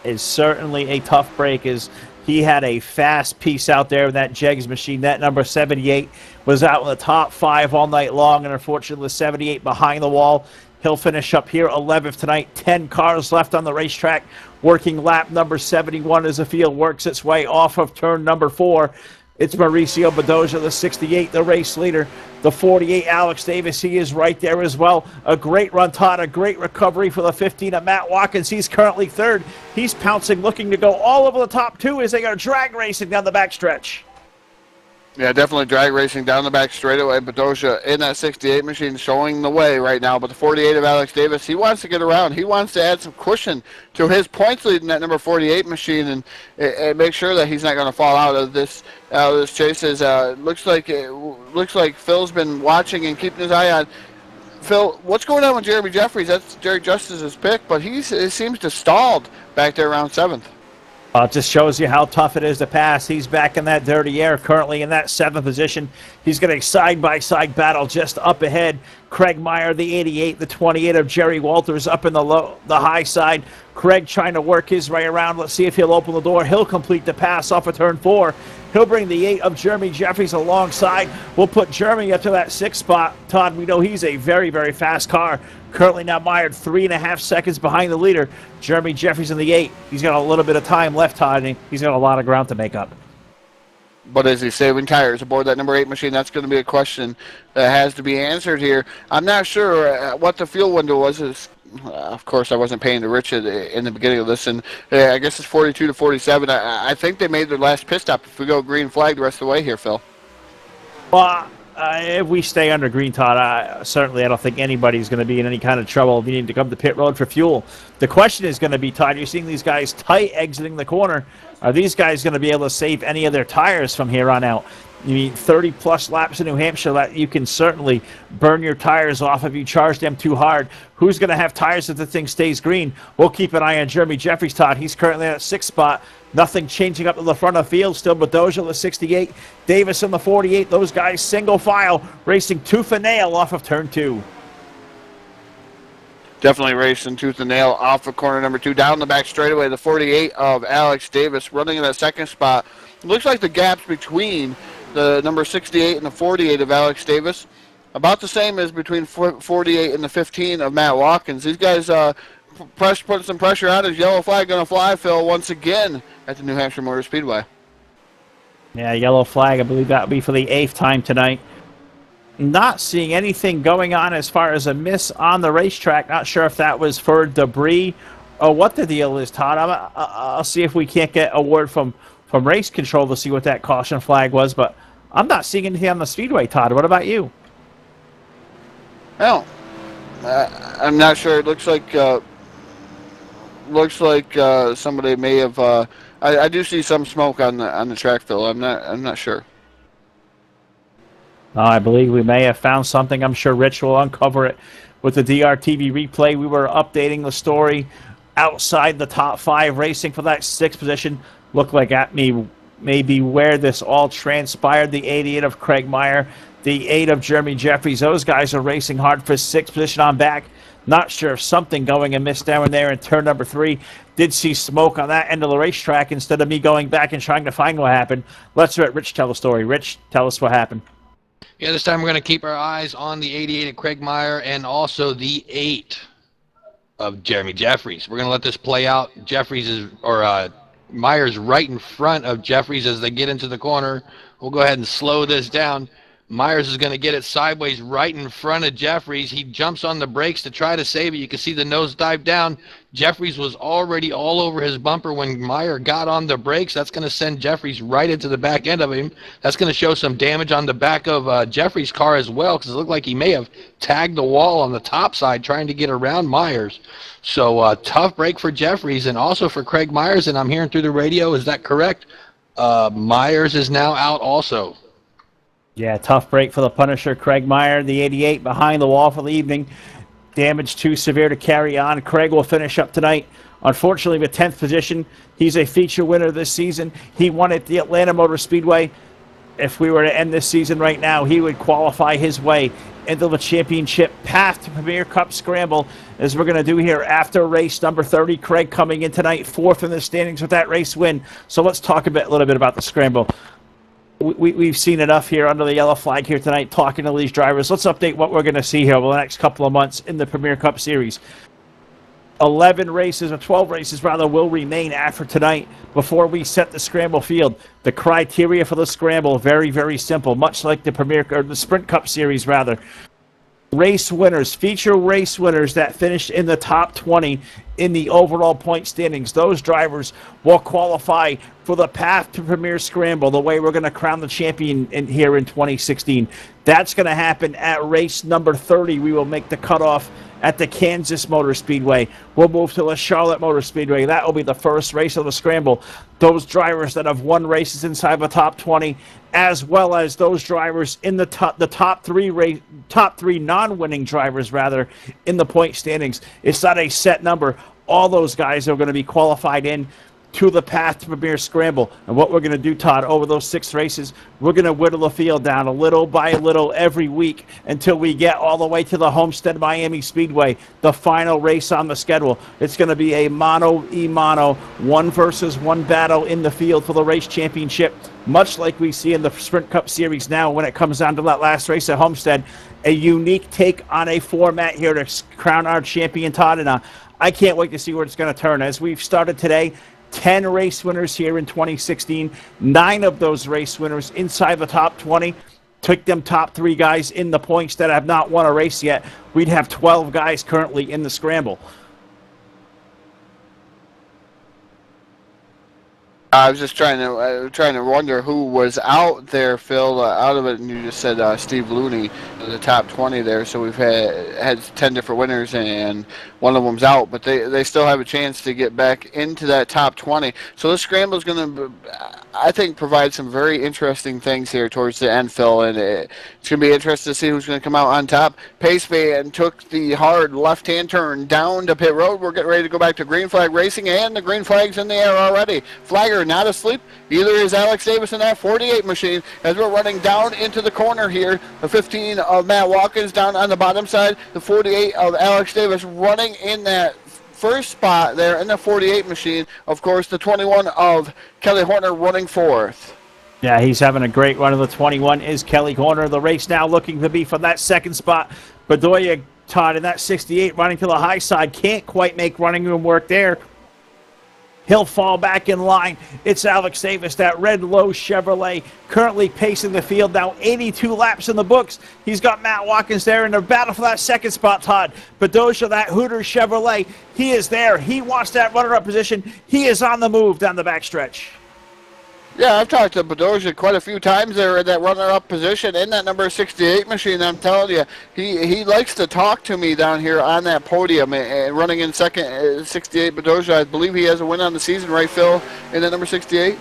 Is certainly a tough break as he had a fast piece out there in that Jegs machine. That number 78 was out in the top 5 all night long, and unfortunately the 78 behind the wall. He'll finish up here 11th tonight. 10 cars left on the racetrack. Working lap number 71 as the field works its way off of turn number 4. It's Mauricio Bedoja, the 68, the race leader. The 48, Alex Davis, he is right there as well. A great run, Todd, a great recovery for the 15 of Matt Watkins. He's currently 3rd. He's pouncing, looking to go all over the top 2 as they are drag racing down the backstretch. Yeah, definitely drag racing down the back straightaway. Bedoja in that 68 machine showing the way right now. But the 48 of Alex Davis, he wants to get around. He wants to add some cushion to his points lead in that number 48 machine and make sure that he's not going to fall out of this chase. Looks like Phil's been watching and keeping his eye on. Phil, what's going on with Jeremy Jeffries? That's Jerry Justice's pick, but it seems to stalled back there around 7th. It just shows you how tough it is to pass. He's back in that dirty air, currently in that 7th position. He's got a side-by-side battle just up ahead. Craig Meyer, the 88, the 28 of Jerry Walters up in the high side. Craig trying to work his way around. Let's see if he'll open the door. He'll complete the pass off of turn 4. He'll bring the 8 of Jeremy Jeffries alongside. We'll put Jeremy up to that 6th spot. Todd, we know he's a very, very fast car. Currently now mired 3.5 seconds behind the leader. Jeremy Jeffries in the 8. He's got a little bit of time left, Todd, and he's got a lot of ground to make up. But is he saving tires aboard that number 8 machine? That's going to be a question that has to be answered here. I'm not sure what the fuel window was. Of course, I wasn't paying to Rich in the beginning of this, and I guess it's 42 to 47. I think they made their last pit stop if we go green flag the rest of the way here, Phil. Well, if we stay under green, Todd, I don't think anybody's going to be in any kind of trouble if you need to come to pit road for fuel. The question is going to be, Todd, you're seeing these guys tight exiting the corner. Are these guys going to be able to save any of their tires from here on out? You mean 30-plus laps in New Hampshire, that you can certainly burn your tires off if you charge them too hard. Who's going to have tires if the thing stays green? We'll keep an eye on Jeremy Jeffries, Todd. He's currently at 6th spot. Nothing changing up to the front of the field. Still Bedoja, the 68. Davis in the 48. Those guys single file, racing tooth and nail off of turn 2. Definitely racing tooth and nail off of corner number 2. Down the back straightaway, the 48 of Alex Davis running in that 2nd spot. It looks like the gaps between the number 68 and the 48 of Alex Davis about the same as between 48 and the 15 of Matt Watkins. These guys putting some pressure on. Is yellow flag going to fly, Phil, once again at the New Hampshire Motor Speedway? Yeah, yellow flag. I believe that will be for the 8th time tonight. Not seeing anything going on as far as a miss on the racetrack. Not sure if that was for debris or what the deal is, Todd. I'll see if we can't get a word from race control to see what that caution flag was, but I'm not seeing anything on the speedway, Todd. What about you? Well, I'm not sure. It looks like somebody may have. I do see some smoke on the track, Phil. I'm not sure. I believe we may have found something. I'm sure Rich will uncover it with the DRTV replay. We were updating the story outside the top 5 racing for that 6th position. Looked like at me maybe where this all transpired. The 88 of Craig Meyer, the 8 of Jeremy Jeffries. Those guys are racing hard for 6th position on back. Not sure if something going amiss down there in turn number 3. Did see smoke on that end of the racetrack instead of me going back and trying to find what happened. Let's let Rich tell the story. Rich, tell us what happened. Yeah, this time we're going to keep our eyes on the 88 of Craig Meyer and also the 8 of Jeremy Jeffries. We're going to let this play out. Meyer's right in front of Jeffries as they get into the corner. We'll go ahead and slow this down. Myers is going to get it sideways right in front of Jeffries. He jumps on the brakes to try to save it. You can see the nose dive down. Jeffries was already all over his bumper when Meyer got on the brakes. That's going to send Jeffries right into the back end of him. That's going to show some damage on the back of Jeffries' car as well, because it looked like he may have tagged the wall on the top side trying to get around Myers. So tough break for Jeffries and also for Craig Myers, and I'm hearing through the radio, is that correct? Myers is now out also. Yeah, tough break for the Punisher, Craig Meyer, the 88, behind the wall for the evening. Damage too severe to carry on. Craig will finish up tonight, unfortunately, with 10th position. He's a feature winner this season. He won at the Atlanta Motor Speedway. If we were to end this season right now, he would qualify his way into the championship path to Premier Cup Scramble, as we're going to do here after race number 30. Craig coming in tonight, 4th in the standings with that race win. So let's talk a little bit about the Scramble. We've seen enough here under the yellow flag here tonight talking to these drivers. Let's update what we're going to see here over the next couple of months in the Premier Cup Series. 12 races rather, will remain after tonight before we set the Scramble field. The criteria for the Scramble, very, very simple, much like the Sprint Cup Series rather. Race winners, feature race winners that finished in the top 20 in the overall point standings. Those drivers will qualify for the path to Premier Scramble, the way we're going to crown the champion here in 2016. That's going to happen at race number 30. We will make the cutoff at the Kansas Motor Speedway. We'll move to the Charlotte Motor Speedway. That will be the first race of the Scramble. Those drivers that have won races inside the top 20, as well as those drivers in the top three non-winning drivers rather in the point standings. It's not a set number. All those guys are going to be qualified in to the path to Premier Scramble. And what we're going to do, Todd, over those 6 races, we're going to whittle the field down a little by little every week until we get all the way to the Homestead Miami Speedway, the final race on the schedule. It's going to be a mano-a-mano, 1-versus-1 battle in the field for the race championship, much like we see in the Sprint Cup Series now when it comes down to that last race at Homestead. A unique take on a format here to crown our champion, Todd, and I can't wait to see where it's going to turn. As we've started today, 10 race winners here in 2016. 9 of those race winners inside the top 20. Took them top 3 guys in the points that have not won a race yet. We'd have 12 guys currently in the Scramble. I was just trying to wonder who was out there, Phil, out of it, and you just said Steve Looney, the top 20 there. So we've had 10 different winners, and one of them's out, but they still have a chance to get back into that top 20. So this Scramble is going to, I think, provide some very interesting things here towards the end, Phil, and it's going to be interesting to see who's going to come out on top. Paceman took the hard left-hand turn down to pit road. We're getting ready to go back to green flag racing, and the green flag's in the air already. Flagger not asleep. Either is Alex Davis in that 48 machine as we're running down into the corner here. The 15 of Matt Watkins down on the bottom side. The 48 of Alex Davis running in that first spot there in the 48 machine. Of course, the 21 of Kelly Horner running 4th. Yeah, he's having a great run. Of the 21 is Kelly Horner. The race now looking to be for that second spot. Bedoya, Todd, in that 68 running to the high side. Can't quite make running room work there. He'll fall back in line. It's Alex Davis, that red low Chevrolet, currently pacing the field now. 82 laps in the books. He's got Matt Watkins there in the battle for that second spot, Todd. Bedoya, that Hooter Chevrolet, he is there. He wants that runner-up position. He is on the move down the backstretch. Yeah, I've talked to Bedoya quite a few times there in that runner-up position in that number 68 machine. I'm telling you, he likes to talk to me down here on that podium and running in second, 68 Bedoya. I believe he has a win on the season, right, Phil, in that number 68?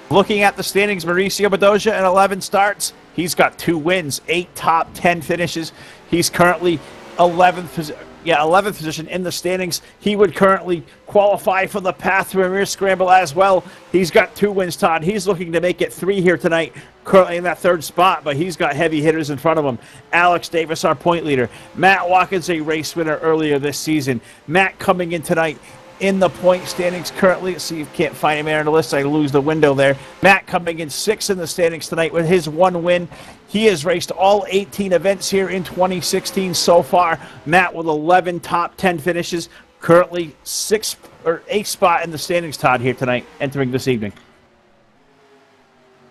Looking at the standings, Mauricio Bedoya in 11 starts. He's got 2 wins, 8 top 10 finishes. He's currently 11th position in the standings. He would currently qualify for the Path to Premier Scramble as well. He's got 2 wins, Todd. He's looking to make it 3 here tonight, currently in that 3rd spot, but he's got heavy hitters in front of him. Alex Davis, our point leader. Matt Watkins, a race winner earlier this season. Matt coming in tonight in the point standings currently. Let's see if you can't find him there on the list. I lose the window there. Matt coming in 6th in the standings tonight with his 1 win. He has raced all 18 events here in 2016 so far. Matt with 11 top 10 finishes. Currently 6th or 8th spot in the standings, Todd, here tonight, entering this evening.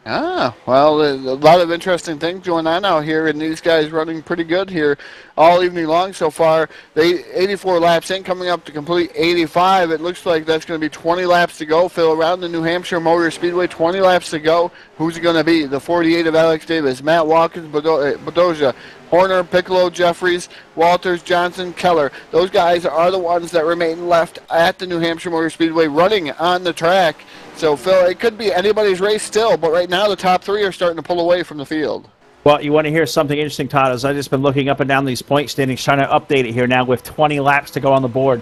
Well, a lot of interesting things going on out here, and these guys running pretty good here all evening long so far. They 84 laps in, coming up to complete 85. It looks like that's going to be 20 laps to go, Phil, around the New Hampshire Motor Speedway. 20 laps to go. Who's it going to be? The 48 of Alex Davis, Matt Watkins, Bedoya, Horner, Piccolo, Jeffries, Walters, Johnson, Keller. Those guys are the ones that remain left at the New Hampshire Motor Speedway running on the track. So, Phil, it could be anybody's race still, but right now the top 3 are starting to pull away from the field. Well, you want to hear something interesting, Todd, as I've just been looking up and down these point standings, trying to update it here now with 20 laps to go on the board.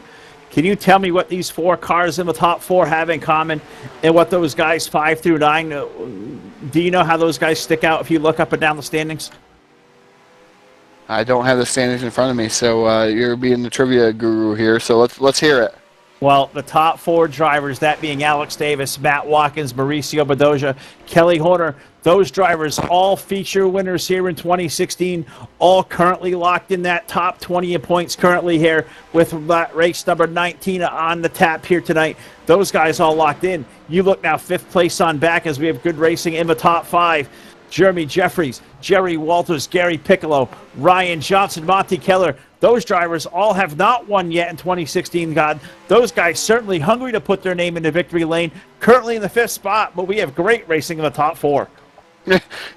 Can you tell me what these 4 cars in the top 4 have in common, and what those guys 5 through 9, do you know how those guys stick out if you look up and down the standings? I don't have the standings in front of me, so you're being the trivia guru here, so let's hear it. Well, the top 4 drivers, that being Alex Davis, Matt Watkins, Mauricio Bedoya, Kelly Horner, those drivers all feature winners here in 2016, all currently locked in that top 20 in points currently here with that race number 19 on the tap here tonight. Those guys all locked in. You look now 5th place on back as we have good racing in the top 5. Jeremy Jeffries, Jerry Walters, Gary Piccolo, Ryan Johnson, Monty Keller. Those drivers all have not won yet in 2016, God. Those guys certainly hungry to put their name into victory lane. Currently in the 5th spot, but we have great racing in the top 4.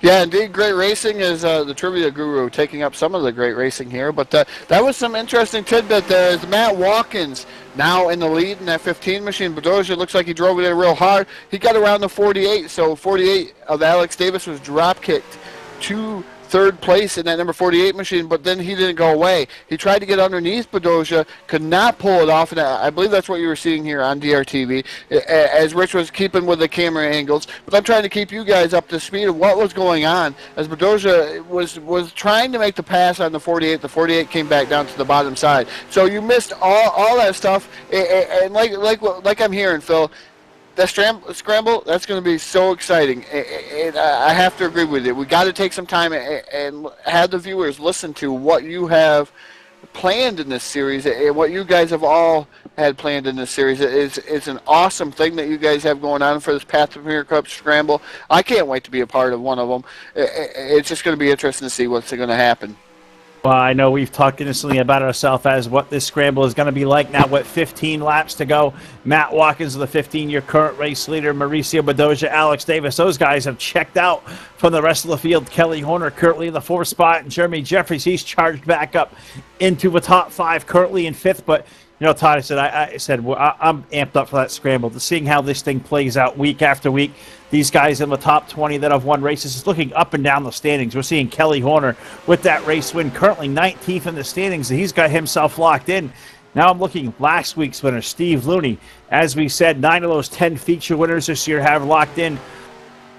Yeah, indeed, great racing is the trivia guru taking up some of the great racing here. But that was some interesting tidbit there. Is Matt Watkins now in the lead in that 15 machine. Bedoya looks like he drove it in real hard. He got around the 48, so 48 of Alex Davis was drop-kicked to 3rd place in that number 48 machine, but then he didn't go away. He tried to get underneath Bedoya, could not pull it off, and I believe that's what you were seeing here on DRTV, as Rich was keeping with the camera angles. But I'm trying to keep you guys up to speed of what was going on, as Bedoya was trying to make the pass on the 48. The 48 came back down to the bottom side. So you missed all that stuff, and like I'm hearing, Phil, that scramble, that's going to be so exciting. I have to agree with you. We got to take some time and have the viewers listen to what you have planned in this series, and what you guys have all had planned in this series. It's an awesome thing that you guys have going on for this Path to Premier Cup Scramble. I can't wait to be a part of one of them. It's just going to be interesting to see what's going to happen. Well, I know we've talked innocently about ourselves as what this scramble is going to be like now with 15 laps to go. Matt Watkins, the 15-year current race leader, Mauricio Bedoya, Alex Davis, those guys have checked out from the rest of the field. Kelly Horner currently in the 4th spot, and Jeremy Jeffries, he's charged back up into the top 5, currently in 5th. But, you know, Todd, I said I'm amped up for that scramble, to seeing how this thing plays out week after week. These guys in the top 20 that have won races is looking up and down the standings. We're seeing Kelly Horner with that race win, currently 19th in the standings, and he's got himself locked in. Now I'm looking last week's winner, Steve Looney. As we said, 9 of those 10 feature winners this year have locked in.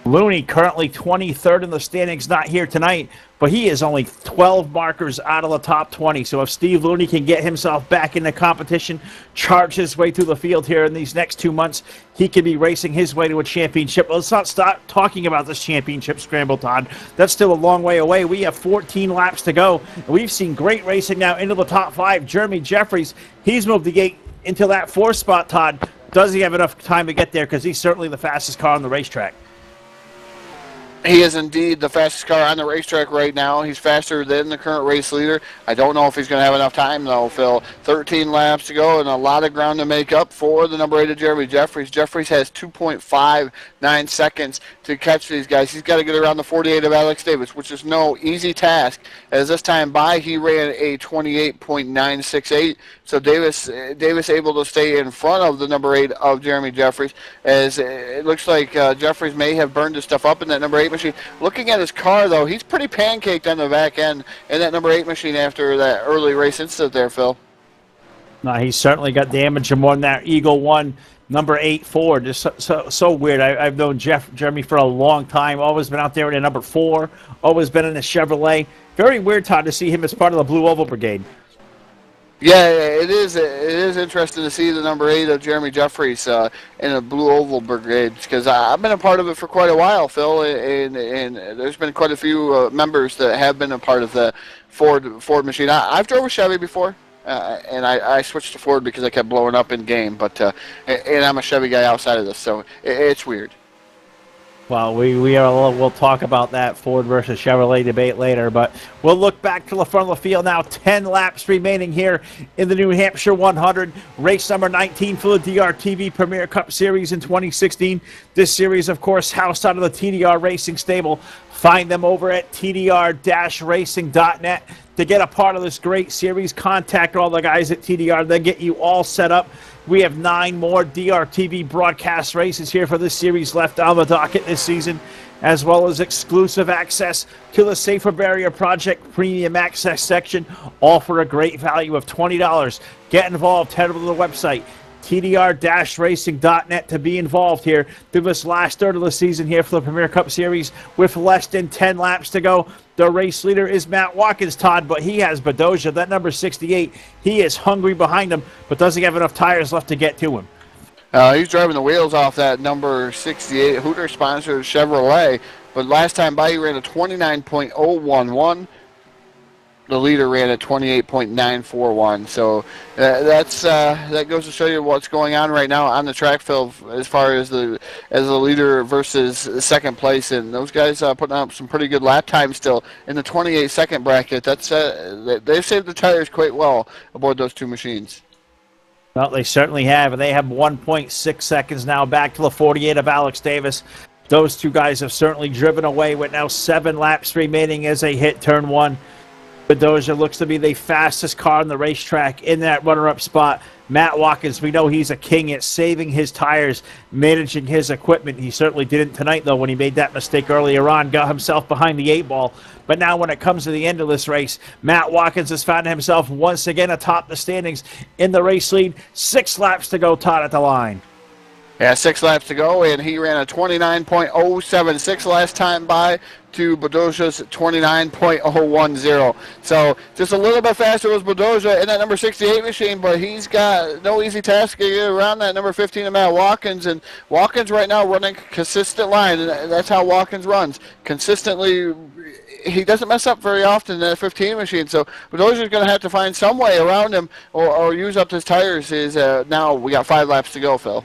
Looney currently 23rd in the standings, not here tonight, but he is only 12 markers out of the top 20. So if Steve Looney can get himself back in the competition, charge his way through the field here in these next 2 months, he can be racing his way to a championship. Let's not stop talking about this championship scramble, Todd. That's still a long way away. We have 14 laps to go, and we've seen great racing now into the top 5. Jeremy Jeffries, he's moved the gate into that 4th spot, Todd. Does he have enough time to get there? Because he's certainly the fastest car on the racetrack. He is indeed the fastest car on the racetrack right now. He's faster than the current race leader. I don't know if he's going to have enough time, though, Phil. 13 laps to go and a lot of ground to make up for the number 8 of Jeremy Jeffries. Jeffries has 2.59 seconds to catch these guys. He's got to get around the 48 of Alex Davis, which is no easy task. As this time by, he ran a 28.968. So Davis able to stay in front of the number 8 of Jeremy Jeffries, as it looks like Jeffries may have burned his stuff up in that number 8 8 machine. Looking at his car, though, he's pretty pancaked on the back end in that number 8 machine after that early race incident there, Phil. No, he's certainly got damage and won that Eagle 1 number 8 Ford. Just so weird. I've known Jeremy for a long time. Always been out there in a number 4. Always been in a Chevrolet. Very weird, Todd, to see him as part of the Blue Oval Brigade. Yeah, it is. It is interesting to see the number 8 of Jeremy Jeffries in a Blue Oval Brigade, because I've been a part of it for quite a while, Phil, and there's been quite a few members that have been a part of the Ford machine. I've drove a Chevy before, and I switched to Ford because I kept blowing up in game, but and I'm a Chevy guy outside of this, so it's weird. Well, we'll talk about that Ford versus Chevrolet debate later, but we'll look back to the front of the field now. 10 laps remaining here in the New Hampshire 100, race number 19 for the DRTV Premier Cup Series in 2016. This series, of course, housed out of the TDR Racing stable. Find them over at tdr-racing.net. To get a part of this great series, contact all the guys at TDR. They'll get you all set up. We have 9 more DRTV broadcast races here for this series left on the docket this season, as well as exclusive access to the Safer Barrier Project Premium Access section, all for a great value of $20. Get involved. Head over to the website, tdr-racing.net, to be involved here through this last third of the season here for the Premier Cup Series with less than 10 laps to go. The race leader is Matt Watkins, Todd, but he has Bedoya, that number 68. He is hungry behind him, but doesn't have enough tires left to get to him. He's driving the wheels off that number 68 Hooter sponsored Chevrolet, but last time by he ran a 29.011. The leader ran at 28.941, so that goes to show you what's going on right now on the track, Phil, as far as the leader versus second place, and those guys putting up some pretty good lap time still in the 28-second bracket. That's they've saved the tires quite well aboard those two machines. Well, they certainly have, and they have 1.6 seconds now back to the 48 of Alex Davis. Those two guys have certainly driven away with now 7 laps remaining as they hit turn 1. Bedoya looks to be the fastest car on the racetrack in that runner-up spot. Matt Watkins, we know he's a king at saving his tires, managing his equipment. He certainly didn't tonight, though, when he made that mistake earlier on, got himself behind the 8-ball. But now when it comes to the end of this race, Matt Watkins has found himself once again atop the standings in the race lead. 6 laps to go, Todd, at the line. Yeah, 6 laps to go, and he ran a 29.076 last time by to Bedoya's 29.010. So just a little bit faster was Bedoya in that number 68 machine, but he's got no easy task to get around that number 15 of Matt Watkins. And Watkins right now running consistent line, and that's how Watkins runs. Consistently, he doesn't mess up very often in that 15 machine, so Bedoya's going to have to find some way around him or use up his tires. Now we got 5 laps to go, Phil.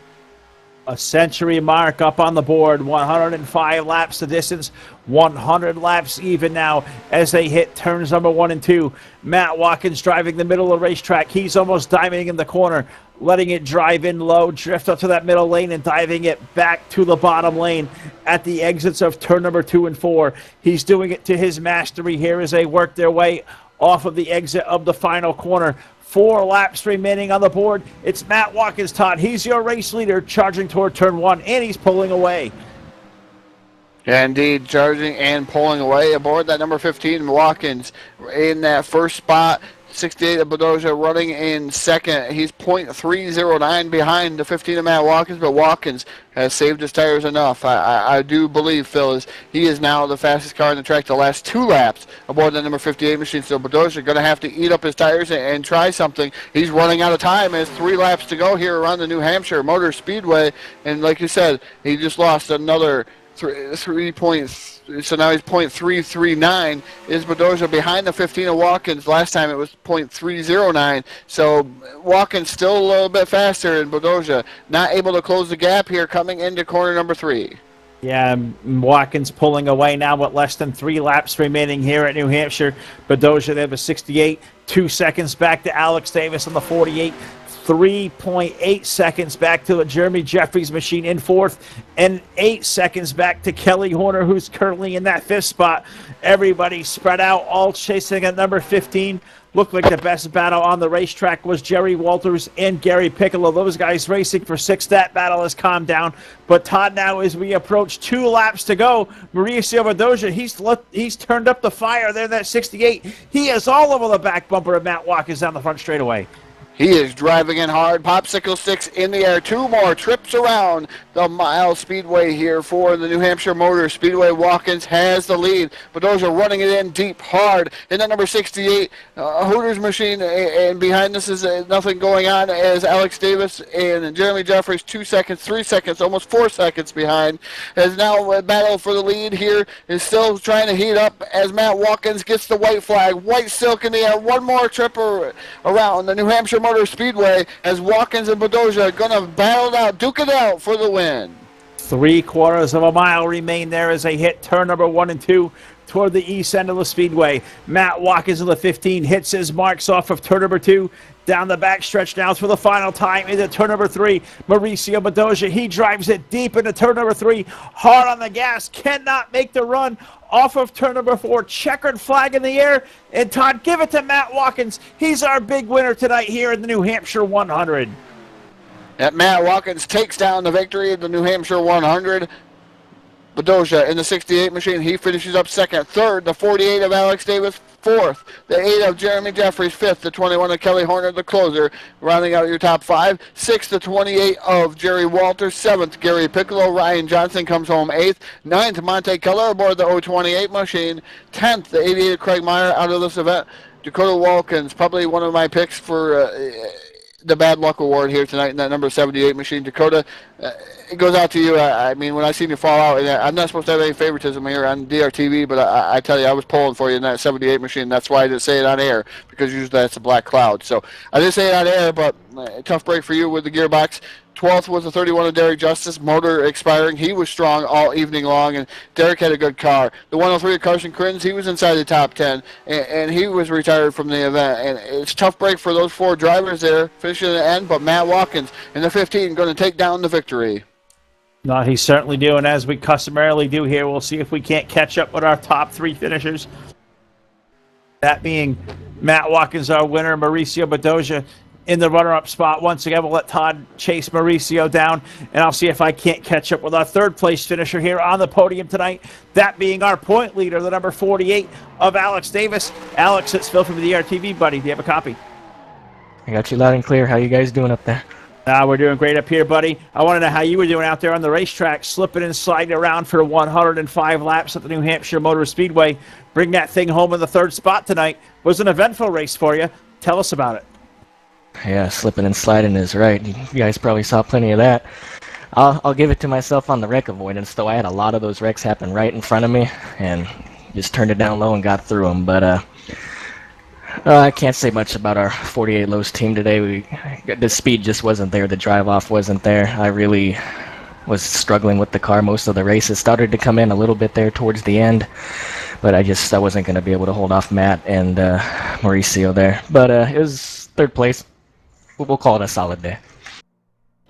A century mark up on the board, 105 laps the distance, 100 laps even now as they hit turns number 1 and 2. Matt Watkins driving the middle of the racetrack. He's almost diving in the corner, letting it drive in low, drift up to that middle lane and diving it back to the bottom lane at the exits of turn number 2 and 4. He's doing it to his mastery here as they work their way off of the exit of the final corner. 4 laps remaining on the board. It's Matt Watkins, Todd. He's your race leader, charging toward turn 1, and he's pulling away. Yeah, indeed, charging and pulling away aboard that number 15, Watkins, in that first spot. 68 of Bedoya running in second. He's .309 behind the 15 of Matt Watkins, but Watkins has saved his tires enough. I do believe, Phil, he is now the fastest car on the track the last 2 laps aboard the number 58 machine. So Bedoya going to have to eat up his tires and try something. He's running out of time. There's 3 laps to go here around the New Hampshire Motor Speedway. And like you said, he just lost another 3 points. So now he's .339. Is Bedoya behind the 15 of Watkins? Last time it was .309. So Watkins still a little bit faster, and Bedoya not able to close the gap here coming into corner number 3. Yeah, Watkins pulling away now with less than 3 laps remaining here at New Hampshire. Bedoya there with 68. 2 seconds back to Alex Davis on the 48. 3.8 seconds back to the Jeremy Jeffries machine in 4th, and 8 seconds back to Kelly Horner, who's currently in that 5th spot. Everybody spread out, all chasing at number 15. Looked like the best battle on the racetrack was Jerry Walters and Gary Piccolo. Those guys racing for 6th. That battle has calmed down. But Todd, now as we approach 2 laps to go, Mauricio Mendoza, he's turned up the fire there, that 68. He is all over the back bumper of Matt Watkins down the front straightaway. He is driving in hard. Popsicle sticks in the air. 2 more trips around the mile speedway here for the New Hampshire Motor Speedway. Watkins has the lead, but those are running it in deep, hard. In the number 68, Hooters machine, and behind this is nothing going on as Alex Davis and Jeremy Jeffries 2 seconds, 3 seconds, almost 4 seconds behind. As now a battle for the lead here is still trying to heat up as Matt Watkins gets the white flag. White silk in the air. 1 more trip around the New Hampshire Motor Speedway as Watkins and Mendoza are going to battle it out, duke it out for the win. 3/4 of a mile remain there as they hit turn number 1 and 2 toward the east end of the speedway. Matt Watkins in the 15 hits his marks off of turn number 2. Down the back stretch now for the final time into turn number 3. Mauricio Mendoza, he drives it deep into turn number 3. Hard on the gas, cannot make the run off of turn number 4. Checkered flag in the air. And Todd, give it to Matt Watkins. He's our big winner tonight here in the New Hampshire 100. That Matt Watkins takes down the victory in the New Hampshire 100. Mendoza in the 68 machine, he finishes up 2nd. 3rd, the 48 of Alex Davis. 4th, the 8 of Jeremy Jeffries. 5th, the 21 of Kelly Horner, the closer, rounding out your top 5. 6th, the 28 of Jerry Walters. 7th, Gary Piccolo. Ryan Johnson comes home 8th. 9th, Monte Keller aboard the 028 machine. 10th, the 88 of Craig Meyer out of this event. Dakota Walkins, probably one of my picks for the Bad Luck Award here tonight in that number 78 machine. Dakota, it goes out to you. I mean, when I seen you fall out, and I'm not supposed to have any favoritism here on DRTV, but I tell you, I was pulling for you in that 78 machine. That's why I didn't say it on air, because usually that's a black cloud. So I didn't say it on air, but tough break for you with the gearbox. 12th was the 31 of Derek Justice, motor expiring. He was strong all evening long, and Derek had a good car. The 103 of Carson Crins, he was inside the top 10, and he was retired from the event. And it's a tough break for those 4 drivers there, finishing at the end, but Matt Watkins in the 15 going to take down the victory. No, he's certainly doing, as we customarily do here. We'll see if we can't catch up with our top 3 finishers. That being Matt Watkins, our winner, Mauricio Mendoza in the runner-up spot. Once again, we'll let Todd chase Mauricio down, and I'll see if I can't catch up with our 3rd-place finisher here on the podium tonight, that being our point leader, the number 48 of Alex Davis. Alex, it's Phil from the DRTV, buddy. Do you have a copy? I got you loud and clear. How you guys doing up there? We're doing great up here, buddy. I want to know how you were doing out there on the racetrack, slipping and sliding around for 105 laps at the New Hampshire Motor Speedway. Bring that thing home in the 3rd spot tonight. Was an eventful race for you. Tell us about it. Yeah, slipping and sliding is right. You guys probably saw plenty of that. I'll give it to myself on the wreck avoidance, though. I had a lot of those wrecks happen right in front of me, and just turned it down low and got through them. But I can't say much about our 48 Lows team today. The speed just wasn't there. The drive-off wasn't there. I really was struggling with the car most of the race. It started to come in a little bit there towards the end, but I wasn't going to be able to hold off Matt and Mauricio there. But it was 3rd place. We'll call it a solid day.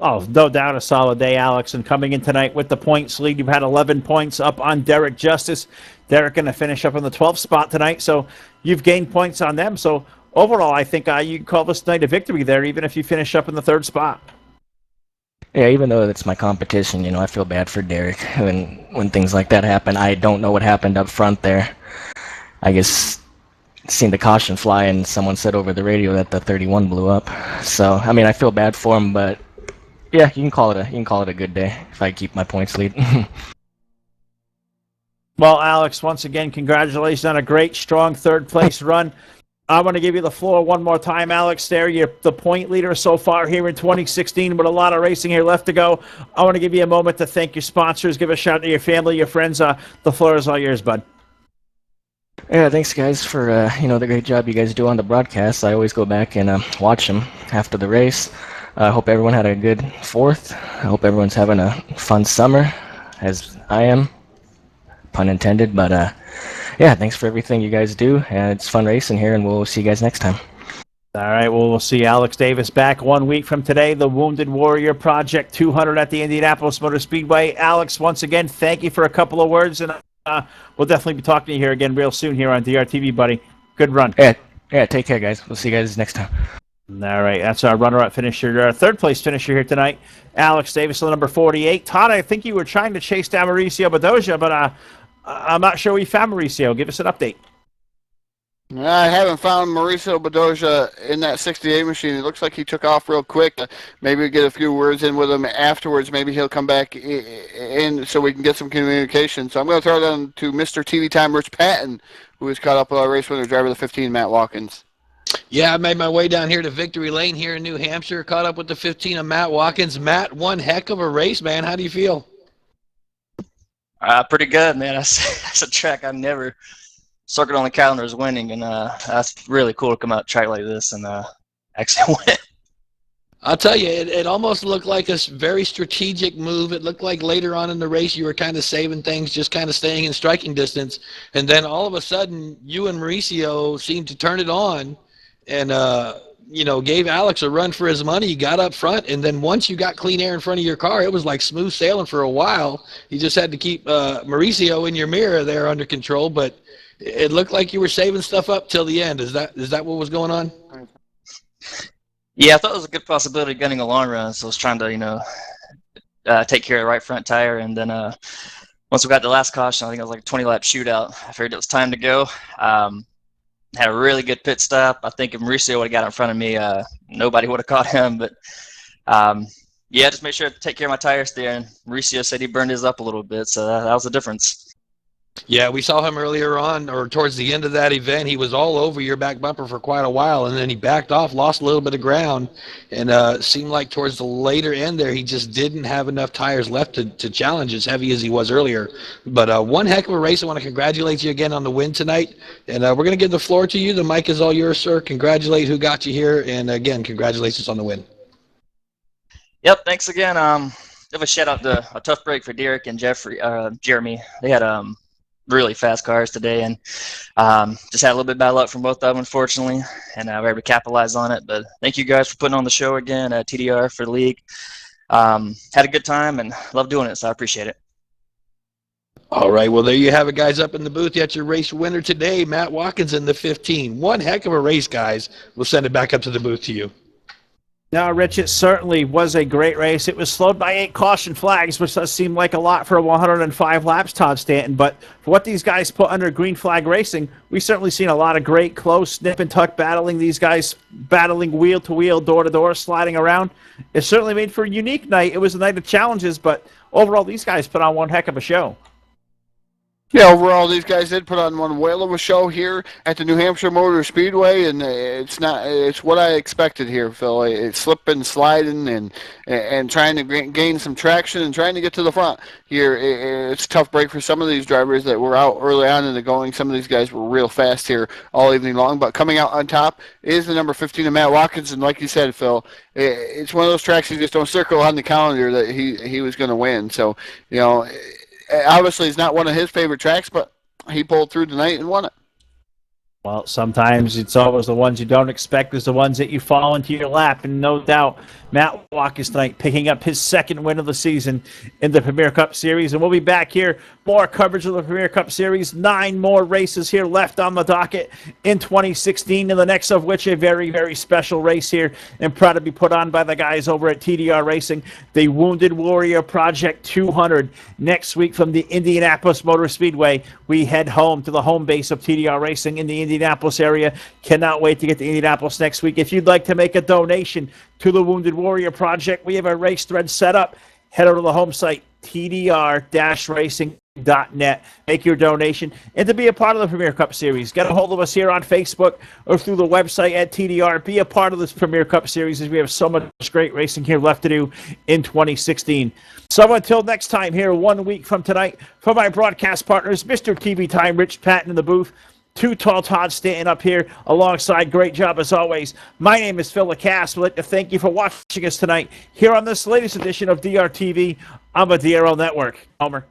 Oh, no doubt a solid day, Alex. And coming in tonight with the points lead, you've had 11 points up on Derek Justice. Derek going to finish up in the 12th spot tonight, so you've gained points on them. So overall, I think you can call this night a victory there, even if you finish up in the 3rd spot. Yeah, even though it's my competition, I feel bad for Derek when things like that happen. I don't know what happened up front there. I guess seen the caution fly, and someone said over the radio that the 31 blew up. So I mean, I feel bad for him, but yeah, you can call it a good day if I keep my points lead. Well, Alex, once again, congratulations on a great, strong 3rd-place run. I want to give you the floor one more time, Alex. There, you're the point leader so far here in 2016, but a lot of racing here left to go. I want to give you a moment to thank your sponsors, give a shout to your family, your friends. The floor is all yours, bud. Yeah, thanks guys for the great job you guys do on the broadcast. I always go back and watch them after the race. I hope everyone had a good 4th. I hope everyone's having a fun summer, as I am, pun intended. But yeah, thanks for everything you guys do, and it's fun racing here, and we'll see you guys next time. All right, well, we'll see Alex Davis back 1 week from today. The Wounded Warrior Project 200 at the Indianapolis Motor Speedway. Alex, once again, thank you for a couple of words, and we'll definitely be talking to you here again real soon here on DRTV, buddy. Good run. Yeah, Yeah, take care, guys. We'll see you guys next time. All right, that's our runner-up finisher, third place finisher here tonight, Alex Davis, the number 48. Todd, I think you were trying to chase down Mauricio Bedoya, but I'm not sure we found Mauricio. Give us an update. I haven't found Mauricio Bedoya in that 68 machine. It looks like he took off real quick. Maybe we get a few words in with him afterwards. Maybe he'll come back in so we can get some communication. So I'm going to throw it on to Mr. TV Time, Rich Patton, who is caught up with our race winner driver, the 15, Matt Watkins. Yeah, I made my way down here to Victory Lane here in New Hampshire, caught up with the 15 of Matt Watkins. Matt, one heck of a race, man. How do you feel? Pretty good, man. That's a track I've never circled on the calendar as winning, and that's really cool to come out a track like this and actually win. I'll tell you, it almost looked like a very strategic move. It looked like later on in the race you were kind of saving things, just kind of staying in striking distance. And then all of a sudden, you and Mauricio seemed to turn it on and, gave Alex a run for his money. He got up front, and then once you got clean air in front of your car, it was like smooth sailing for a while. You just had to keep Mauricio in your mirror there under control, but it looked like you were saving stuff up till the end. Is that what was going on? Yeah, I thought it was a good possibility of getting a long run, so I was trying to, take care of the right front tire. And then once we got the last caution, I think it was like a 20-lap shootout. I figured it was time to go. Had a really good pit stop. I think if Mauricio would have got in front of me, nobody would have caught him. But, just make sure to take care of my tires there. And Mauricio said he burned his up a little bit, so that was the difference. Yeah, we saw him earlier on, or towards the end of that event. He was all over your back bumper for quite a while, and then he backed off, lost a little bit of ground, and seemed like towards the later end there, he just didn't have enough tires left to challenge as heavy as he was earlier. But one heck of a race. I want to congratulate you again on the win tonight, and we're going to give the floor to you. The mic is all yours, sir. Congratulate who got you here, and again, congratulations on the win. Yep, thanks again. Give a shout out to a tough break for Derek and Jeremy. They had really fast cars today, and just had a little bit bad luck from both of them, unfortunately, and we're able to capitalize on it. But thank you guys for putting on the show again, TDR for the league. Had a good time and love doing it, so I appreciate it. All right, well, there you have it, guys, up in the booth. You got your race winner today, Matt Watkins in the 15. One heck of a race, guys. We'll send it back up to the booth to you. Now, Rich, it certainly was a great race. It was slowed by 8 caution flags, which does seem like a lot for 105 laps, Todd Stanton. But for what these guys put under green flag racing, we've certainly seen a lot of great, close, nip and tuck battling. These guys battling wheel to wheel, door to door, sliding around. It certainly made for a unique night. It was a night of challenges, but overall, these guys put on one heck of a show. Yeah, overall, these guys did put on one whale of a show here at the New Hampshire Motor Speedway, and it's what I expected here, Phil. It's slipping, sliding, and trying to gain some traction and trying to get to the front here. It's a tough break for some of these drivers that were out early on in the going. Some of these guys were real fast here all evening long, but coming out on top is the number 15 of Matt Watkins, and like you said, Phil, it's one of those tracks you just don't circle on the calendar that he was going to win. So, obviously, it's not one of his favorite tracks, but he pulled through tonight and won it. Well, sometimes it's always the ones you don't expect is the ones that you fall into your lap, and no doubt Matt Watkins tonight picking up his second win of the season in the Premier Cup Series, and we'll be back here, more coverage of the Premier Cup Series, 9 more races here left on the docket in 2016, and the next of which a very, very special race here, and proud to be put on by the guys over at TDR Racing, the Wounded Warrior Project 200. Next week from the Indianapolis Motor Speedway, we head home to the home base of TDR Racing in the Indianapolis area. Cannot wait to get to Indianapolis next week. If you'd like to make a donation to the Wounded Warrior Project, we have a race thread set up. Head over to the home site, tdr-racing.net. Make your donation. And to be a part of the Premier Cup Series, get a hold of us here on Facebook or through the website at TDR. Be a part of this Premier Cup Series as we have so much great racing here left to do in 2016. So until next time here, 1 week from tonight, for my broadcast partners, Mr. TV Time, Rich Patton in the booth, Too Tall Todd Stanton up here alongside. Great job as always. My name is Phil Lacasse. I'd like to thank you for watching us tonight here on this latest edition of DRTV on the DRL Network. Homer.